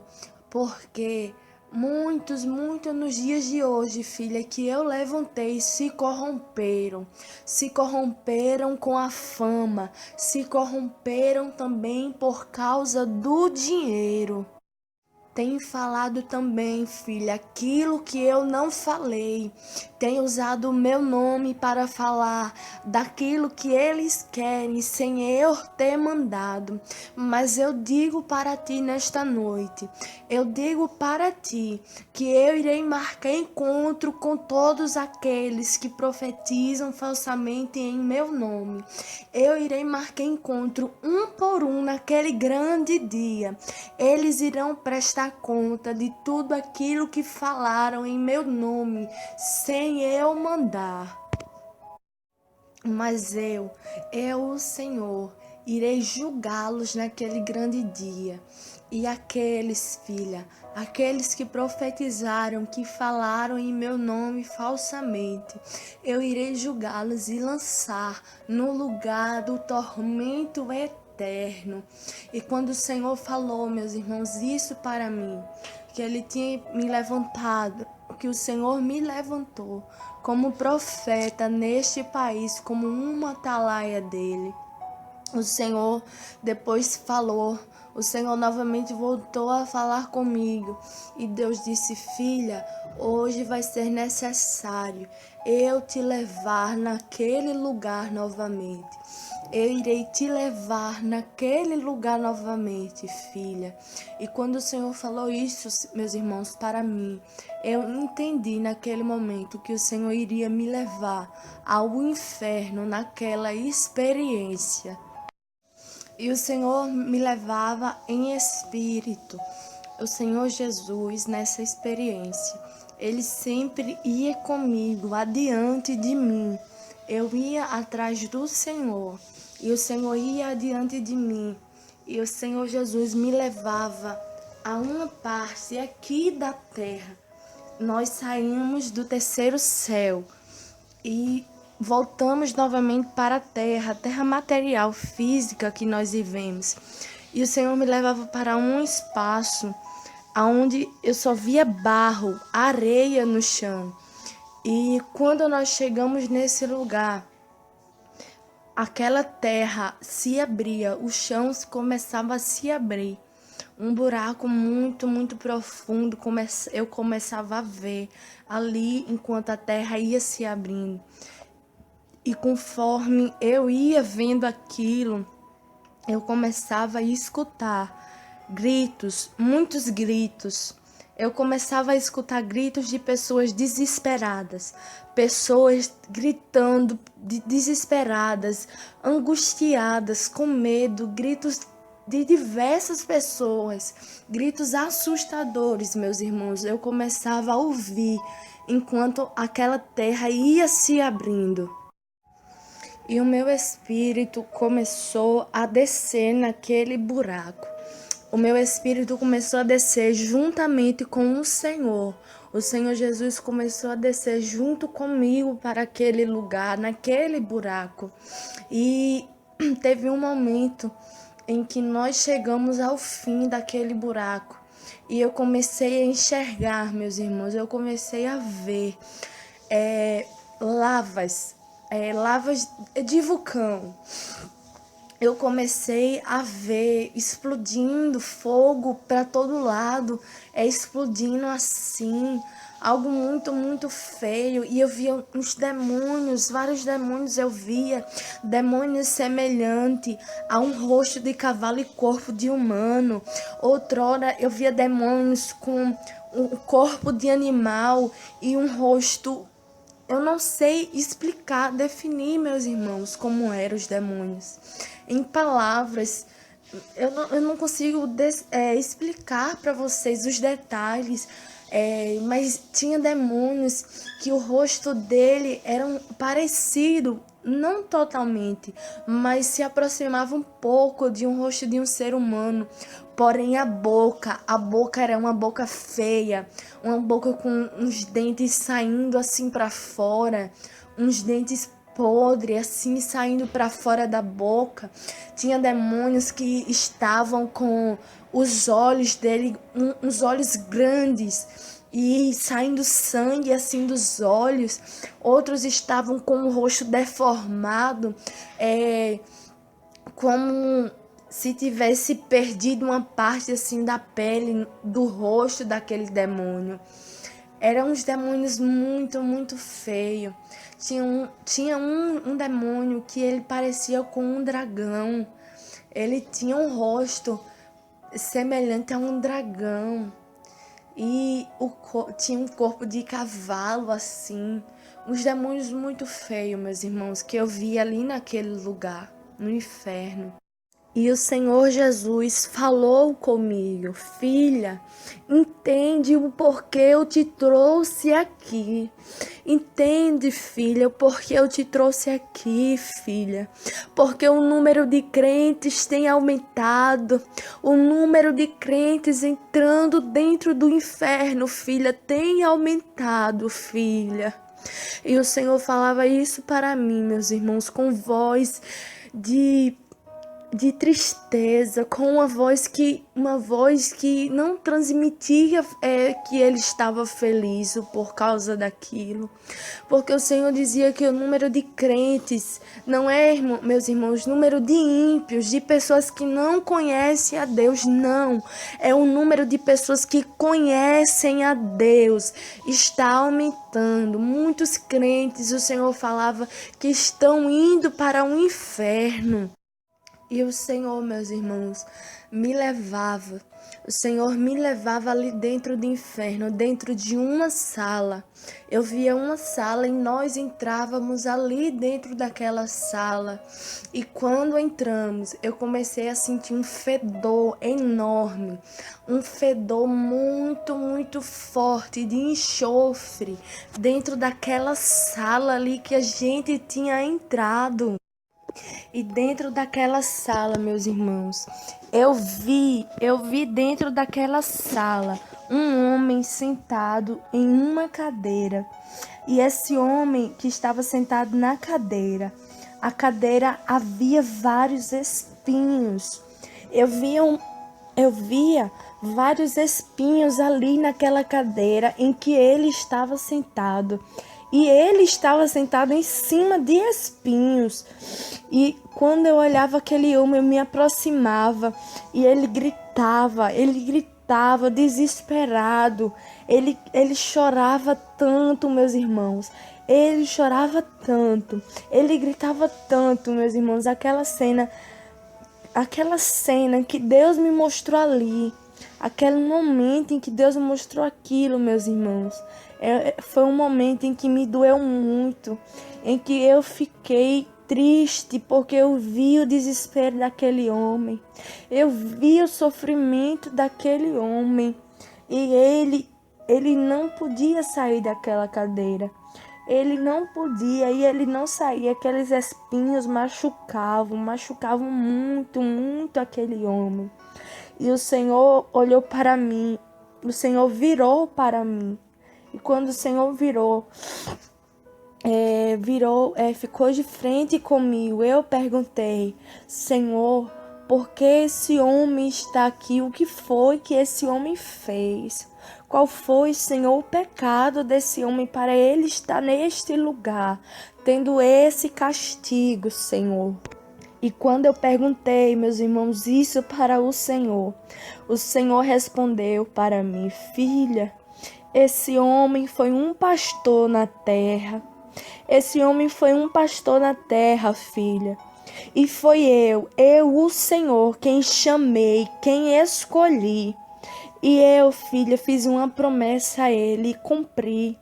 A: porque muitos nos dias de hoje, filha, que eu levantei, se corromperam com a fama, se corromperam também por causa do dinheiro. Tem falado também, filha, aquilo que eu não falei. Tem usado o meu nome para falar daquilo que eles querem sem eu ter mandado. Mas eu digo para ti nesta noite, eu digo para ti que eu irei marcar encontro com todos aqueles que profetizam falsamente em meu nome. Eu irei marcar encontro um por um naquele grande dia. Eles irão prestar conta de tudo aquilo que falaram em meu nome, sem eu mandar. Mas eu, o Senhor, irei julgá-los naquele grande dia. E aqueles, filha, aqueles que profetizaram, que falaram em meu nome falsamente, eu irei julgá-los e lançar no lugar do tormento eterno. E quando o Senhor falou, meus irmãos, isso para mim, que Ele tinha me levantado, que o Senhor me levantou como profeta neste país, como uma atalaia dele. O Senhor depois falou, o Senhor novamente voltou a falar comigo. E Deus disse: filha, hoje vai ser necessário eu te levar naquele lugar novamente. Eu irei te levar naquele lugar novamente, filha. E quando o Senhor falou isso, meus irmãos, para mim, eu entendi naquele momento que o Senhor iria me levar ao inferno naquela experiência. E o Senhor me levava em espírito. O Senhor Jesus, nessa experiência, Ele sempre ia comigo, adiante de mim. Eu ia atrás do Senhor e o Senhor ia adiante de mim. E o Senhor Jesus me levava a uma parte aqui da terra. Nós saímos do terceiro céu e voltamos novamente para a terra material, física que nós vivemos. E o Senhor me levava para um espaço onde eu só via barro, areia no chão. E quando nós chegamos nesse lugar, aquela terra se abria, o chão começava a se abrir. Um buraco muito, muito profundo, eu começava a ver ali enquanto a terra ia se abrindo. E conforme eu ia vendo aquilo, eu começava a escutar gritos, muitos gritos. Eu começava a escutar gritos de pessoas desesperadas, pessoas gritando, desesperadas, angustiadas, com medo, gritos de diversas pessoas, gritos assustadores, meus irmãos, eu começava a ouvir enquanto aquela terra ia se abrindo. E o meu espírito começou a descer naquele buraco. O meu espírito começou a descer juntamente com o Senhor. O Senhor Jesus começou a descer junto comigo para aquele lugar, naquele buraco. E teve um momento em que nós chegamos ao fim daquele buraco. E eu comecei a enxergar, meus irmãos, eu comecei a ver lavas de vulcão. Eu comecei a ver explodindo fogo para todo lado, explodindo assim, algo muito, muito feio. E eu via uns demônios, vários demônios eu via, demônios semelhantes a um rosto de cavalo e corpo de humano. Outrora eu via demônios com um corpo de animal e um rosto. Eu não sei explicar, definir, meus irmãos, como eram os demônios. Em palavras, eu não consigo explicar para vocês os detalhes, mas tinha demônios que o rosto dele era parecido, não totalmente, mas se aproximava um pouco de um rosto de um ser humano. Porém a boca era uma boca feia, uma boca com uns dentes saindo assim para fora, uns dentes podres assim saindo para fora da boca. Tinha demônios que estavam com os olhos dele, uns olhos grandes e saindo sangue assim dos olhos. Outros estavam com o rosto deformado, como se tivesse perdido uma parte assim da pele, do rosto daquele demônio. Eram uns demônios muito, muito feios. Tinha um demônio que ele parecia com um dragão. Ele tinha um rosto semelhante a um dragão. E tinha um corpo de cavalo assim. Uns demônios muito feios, meus irmãos, que eu vi ali naquele lugar, no inferno. E o Senhor Jesus falou comigo: filha, entende o porquê eu te trouxe aqui. Entende, filha, o porquê eu te trouxe aqui, filha. Porque o número de crentes tem aumentado. O número de crentes entrando dentro do inferno, filha, tem aumentado, filha. E o Senhor falava isso para mim, meus irmãos, com voz de tristeza, com uma voz que não transmitia que ele estava feliz por causa daquilo. Porque o Senhor dizia que o número de crentes não é, meus irmãos, número de ímpios, de pessoas que não conhecem a Deus, não. É o número de pessoas que conhecem a Deus. Está aumentando. Muitos crentes, o Senhor falava, que estão indo para o inferno. E o Senhor, meus irmãos, me levava. O Senhor me levava ali dentro do inferno, dentro de uma sala. Eu via uma sala e nós entrávamos ali dentro daquela sala. E quando entramos, eu comecei a sentir um fedor enorme. Um fedor muito, muito forte de enxofre dentro daquela sala ali que a gente tinha entrado. E dentro daquela sala, meus irmãos, eu vi dentro daquela sala um homem sentado em uma cadeira. E esse homem que estava sentado na cadeira, a cadeira havia vários espinhos. Eu via vários espinhos ali naquela cadeira em que ele estava sentado. E ele estava sentado em cima de espinhos. E quando eu olhava aquele homem, eu me aproximava e ele gritava desesperado. Ele chorava tanto, meus irmãos. Ele chorava tanto. Ele gritava tanto, meus irmãos. Aquela cena que Deus me mostrou ali. Aquele momento em que Deus me mostrou aquilo, meus irmãos. Foi um momento em que me doeu muito, em que eu fiquei triste porque eu vi o desespero daquele homem. Eu vi o sofrimento daquele homem. E ele não podia sair daquela cadeira. Ele não podia e ele não saía. Aqueles espinhos machucavam muito, muito aquele homem. E o Senhor olhou para mim. O Senhor virou para mim. E quando o Senhor ficou de frente comigo, eu perguntei: Senhor, por que esse homem está aqui? O que foi que esse homem fez? Qual foi, Senhor, o pecado desse homem para ele estar neste lugar, tendo esse castigo, Senhor? E quando eu perguntei, meus irmãos, isso para o Senhor respondeu para mim: filha, esse homem foi um pastor na terra. Esse homem foi um pastor na terra, filha. E foi eu, o Senhor, quem chamei, quem escolhi. E eu, filha, fiz uma promessa a ele e cumpri.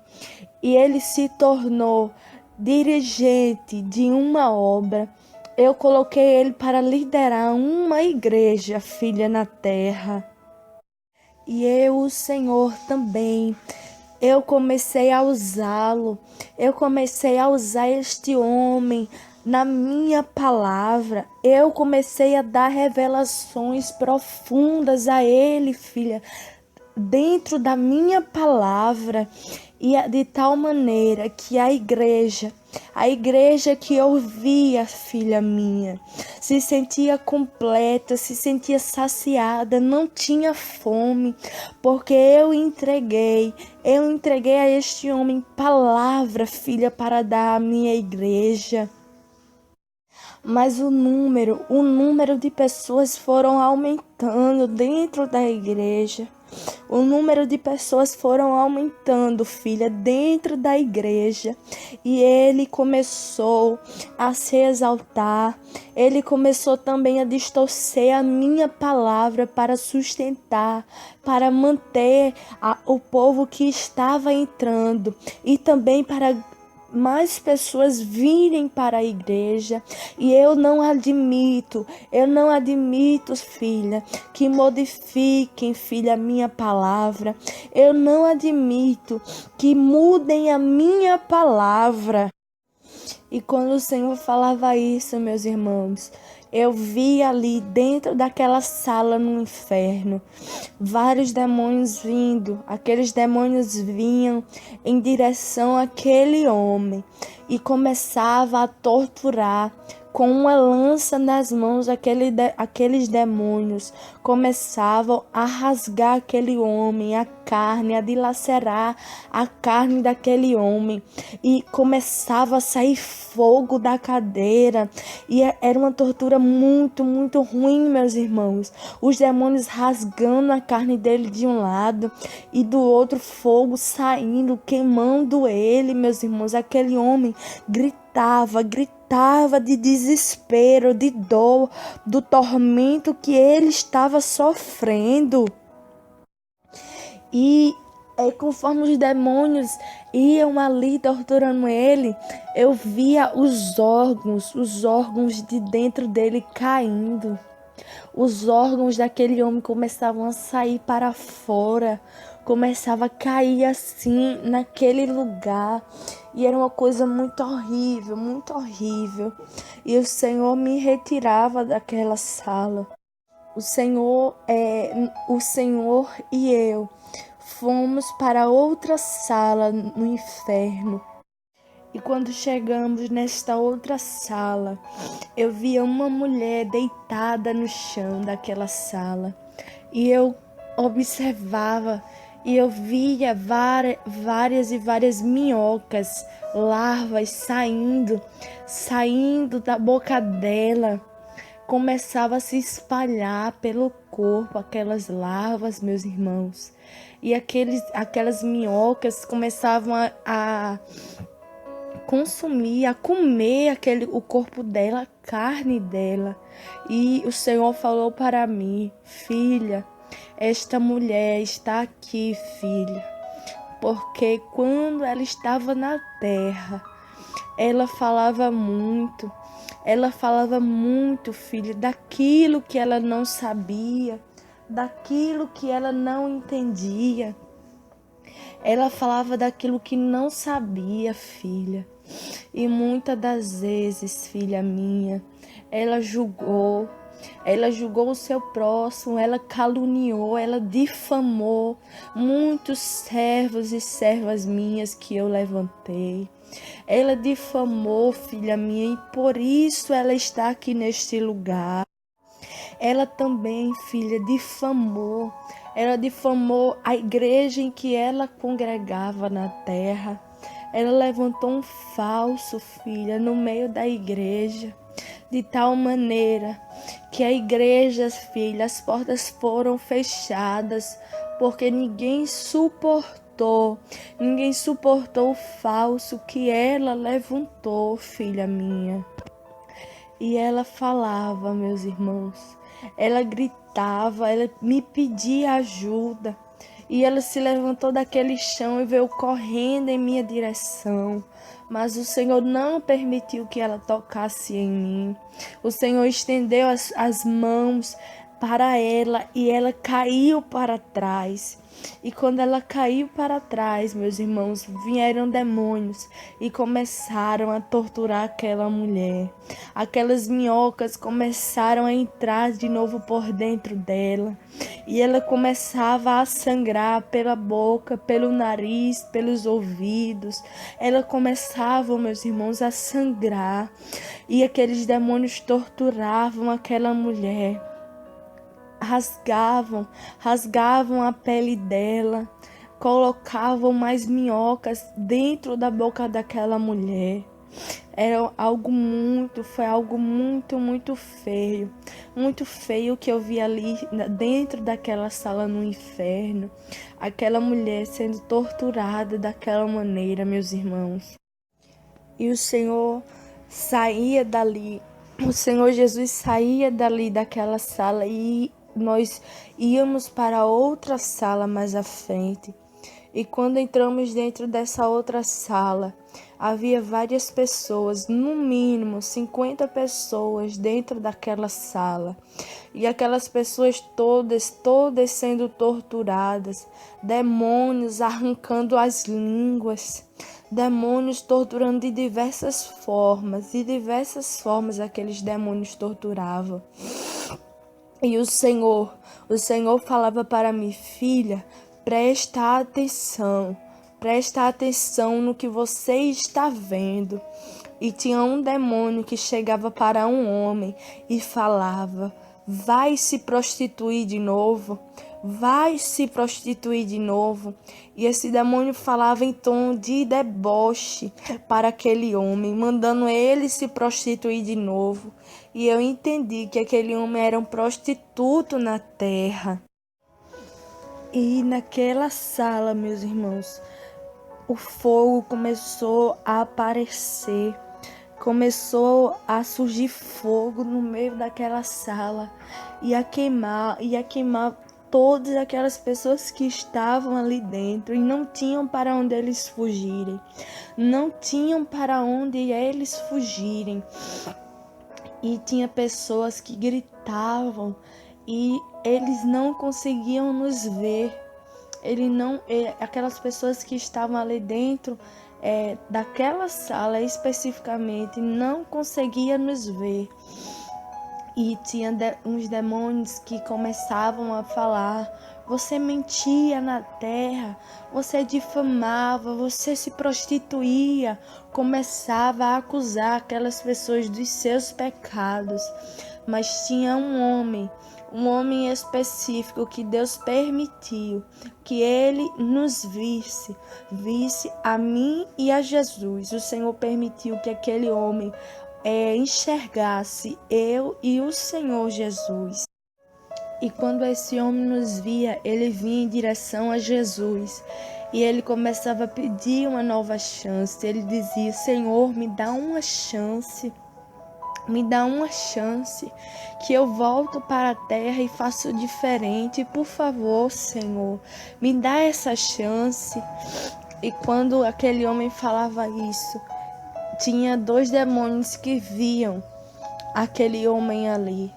A: E ele se tornou dirigente de uma obra. Eu coloquei ele para liderar uma igreja, filha, na terra. E eu, o Senhor, também. Eu comecei a usá-lo. Eu comecei a usar este homem na minha palavra. Eu comecei a dar revelações profundas a ele, filha, dentro da minha palavra. E de tal maneira que a igreja que ouvia, filha minha, se sentia completa, se sentia saciada, não tinha fome, porque eu entreguei a este homem palavra, filha, para dar à minha igreja. Mas o número de pessoas foram aumentando dentro da igreja. O número de pessoas foram aumentando, filha, dentro da igreja. E ele começou a se exaltar. Ele começou também a distorcer a minha palavra para sustentar, para manter o povo que estava entrando. E também para mais pessoas virem para a igreja. E eu não admito, filha, que modifiquem, filha, a minha palavra. Eu não admito que mudem a minha palavra. E quando o Senhor falava isso, meus irmãos, eu vi ali dentro daquela sala no inferno vários demônios vindo. Aqueles demônios vinham em direção àquele homem e começava a torturar. Com uma lança nas mãos, aqueles demônios começavam a rasgar aquele homem, a carne, a dilacerar a carne daquele homem. E começava a sair fogo da cadeira. E era uma tortura muito, muito ruim, meus irmãos. Os demônios rasgando a carne dele de um lado e do outro, fogo saindo, queimando ele, meus irmãos. Aquele homem gritava de desespero, de dor, do tormento que ele estava sofrendo. E conforme os demônios iam ali torturando ele, eu via os órgãos de dentro dele caindo. Os órgãos daquele homem começavam a sair para fora, começava a cair assim naquele lugar. E era uma coisa muito horrível, muito horrível. E o Senhor me retirava daquela sala. O Senhor e eu fomos para outra sala no inferno. E quando chegamos nesta outra sala, eu via uma mulher deitada no chão daquela sala. E eu observava e eu via várias minhocas, larvas saindo da boca dela. Começava a se espalhar pelo corpo aquelas larvas, meus irmãos. E aquelas minhocas começavam a consumir, a comer o corpo dela, a carne dela. E o Senhor falou para mim: filha, esta mulher está aqui, filha, porque quando ela estava na terra, ela falava muito, Ela falava muito, filha, daquilo que ela não sabia, daquilo que ela não entendia. Ela falava daquilo que não sabia, filha. E muitas das vezes, filha minha, ela julgou o seu próximo, ela caluniou, ela difamou muitos servos e servas minhas que eu levantei. Ela difamou, filha minha, e por isso ela está aqui neste lugar. Ela também, filha, difamou. Ela difamou a igreja em que ela congregava na terra. Ela levantou um falso, filha, no meio da igreja, de tal maneira que a igreja, filha, as portas foram fechadas, porque ninguém suportou o falso que ela levantou, filha minha. E ela falava, meus irmãos, ela gritava, ela me pedia ajuda. E ela se levantou daquele chão e veio correndo em minha direção. Mas o Senhor não permitiu que ela tocasse em mim. O Senhor estendeu as mãos para ela e ela caiu para trás. E quando ela caiu para trás, meus irmãos, vieram demônios e começaram a torturar aquela mulher. Aquelas minhocas começaram a entrar de novo por dentro dela. E ela começava a sangrar pela boca, pelo nariz, pelos ouvidos. Ela começava, meus irmãos, a sangrar. E aqueles demônios torturavam aquela mulher. Rasgavam a pele dela, colocavam mais minhocas dentro da boca daquela mulher. Foi algo muito feio. Muito feio que eu vi ali dentro daquela sala no inferno. Aquela mulher sendo torturada daquela maneira, meus irmãos. E o Senhor saía dali. O Senhor Jesus saía dali daquela sala e nós íamos para outra sala mais à frente. E quando entramos dentro dessa outra sala, havia várias pessoas, no mínimo 50 pessoas dentro daquela sala. E aquelas pessoas todas sendo torturadas, demônios arrancando as línguas, demônios torturando de diversas formas aqueles demônios torturavam. E o Senhor falava para mim, filha, presta atenção no que você está vendo. E tinha um demônio que chegava para um homem e falava, vai se prostituir de novo. E esse demônio falava em tom de deboche para aquele homem, mandando ele se prostituir de novo. E eu entendi que aquele homem era um prostituto na terra. E naquela sala, meus irmãos, o fogo começou a aparecer. Começou a surgir fogo no meio daquela sala e a queimar todas aquelas pessoas que estavam ali dentro e não tinham para onde eles fugirem. E tinha pessoas que gritavam e eles não conseguiam nos ver. Aquelas pessoas que estavam ali dentro daquela sala especificamente não conseguiam nos ver. E tinha uns demônios que começavam a falar, você mentia na terra, você difamava, você se prostituía, começava a acusar aquelas pessoas dos seus pecados. Mas tinha um homem específico que Deus permitiu que ele nos visse a mim e a Jesus. O Senhor permitiu que aquele homem enxergasse eu e o Senhor Jesus. E quando esse homem nos via, ele vinha em direção a Jesus. E ele começava a pedir uma nova chance. Ele dizia, Senhor, me dá uma chance. Me dá uma chance, que eu volto para a terra e faço diferente. Por favor, Senhor, me dá essa chance. E quando aquele homem falava isso, tinha 2 demônios que viam aquele homem ali.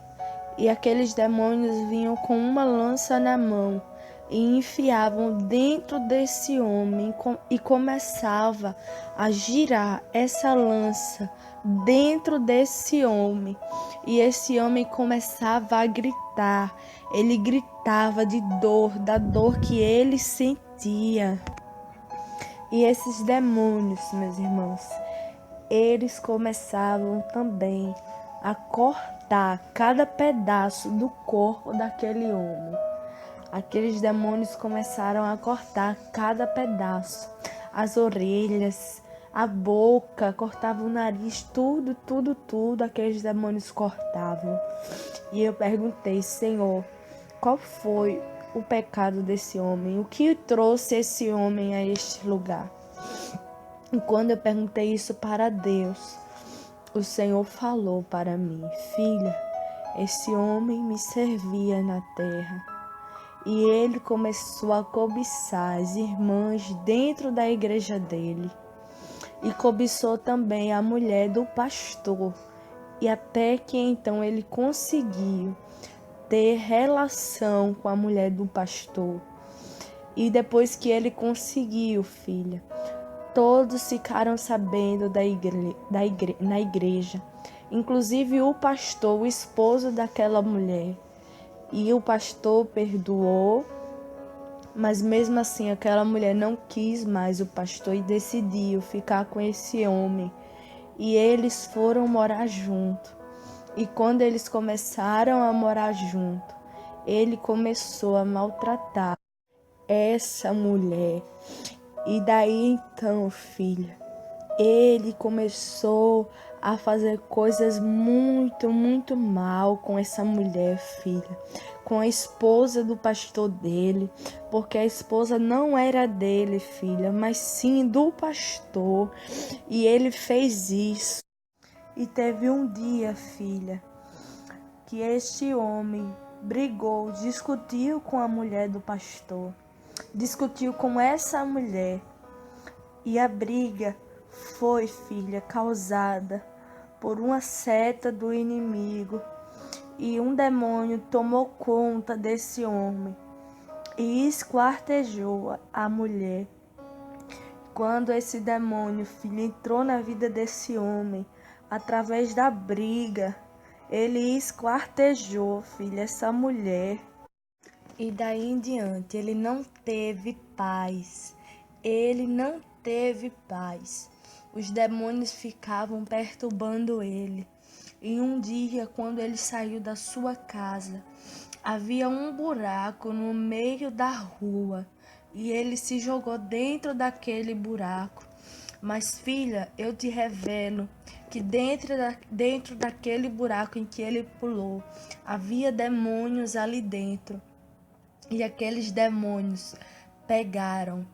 A: E aqueles demônios vinham com uma lança na mão e enfiavam dentro desse homem e começava a girar essa lança dentro desse homem. E esse homem começava a gritar. Ele gritava de dor, da dor que ele sentia. E esses demônios, meus irmãos, eles começavam também a cortar cada pedaço do corpo daquele homem. Aqueles demônios começaram a cortar cada pedaço, as orelhas, a boca, cortavam o nariz, tudo, aqueles demônios cortavam. E eu perguntei, Senhor, qual foi o pecado desse homem? O que trouxe esse homem a este lugar? E quando eu perguntei isso para Deus, o Senhor falou para mim, filha, esse homem me servia na terra. E ele começou a cobiçar as irmãs dentro da igreja dele. E cobiçou também a mulher do pastor. E até que então ele conseguiu ter relação com a mulher do pastor. E depois que ele conseguiu, filha, todos ficaram sabendo na igreja. Inclusive o pastor, o esposo daquela mulher. E o pastor perdoou, mas mesmo assim aquela mulher não quis mais o pastor e decidiu ficar com esse homem. E eles foram morar junto. E quando eles começaram a morar junto, ele começou a maltratar essa mulher. E daí então, filha, ele começou a fazer coisas muito mal com essa mulher, filha, com a esposa do pastor dele, porque a esposa não era dele, filha, mas sim do pastor, e ele fez isso. E teve um dia, filha, que este homem brigou, discutiu com a mulher do pastor, discutiu com essa mulher, e a briga foi, filha, causada por uma seta do inimigo, e um demônio tomou conta desse homem e esquartejou a mulher. Quando esse demônio, filha, entrou na vida desse homem, através da briga, ele esquartejou, filha, essa mulher. E daí em diante, ele não teve paz. Ele não teve paz. Os demônios ficavam perturbando ele. E um dia, quando ele saiu da sua casa, havia um buraco no meio da rua. E ele se jogou dentro daquele buraco. Mas, filha, eu te revelo que dentro daquele buraco em que ele pulou, havia demônios ali dentro. E aqueles demônios pegaram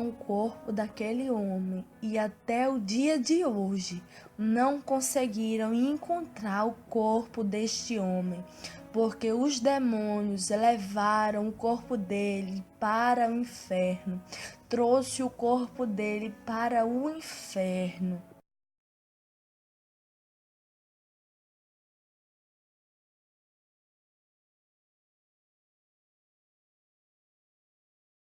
A: o corpo daquele homem e até o dia de hoje não conseguiram encontrar o corpo deste homem, porque os demônios levaram o corpo dele para o inferno, trouxe o corpo dele para o inferno.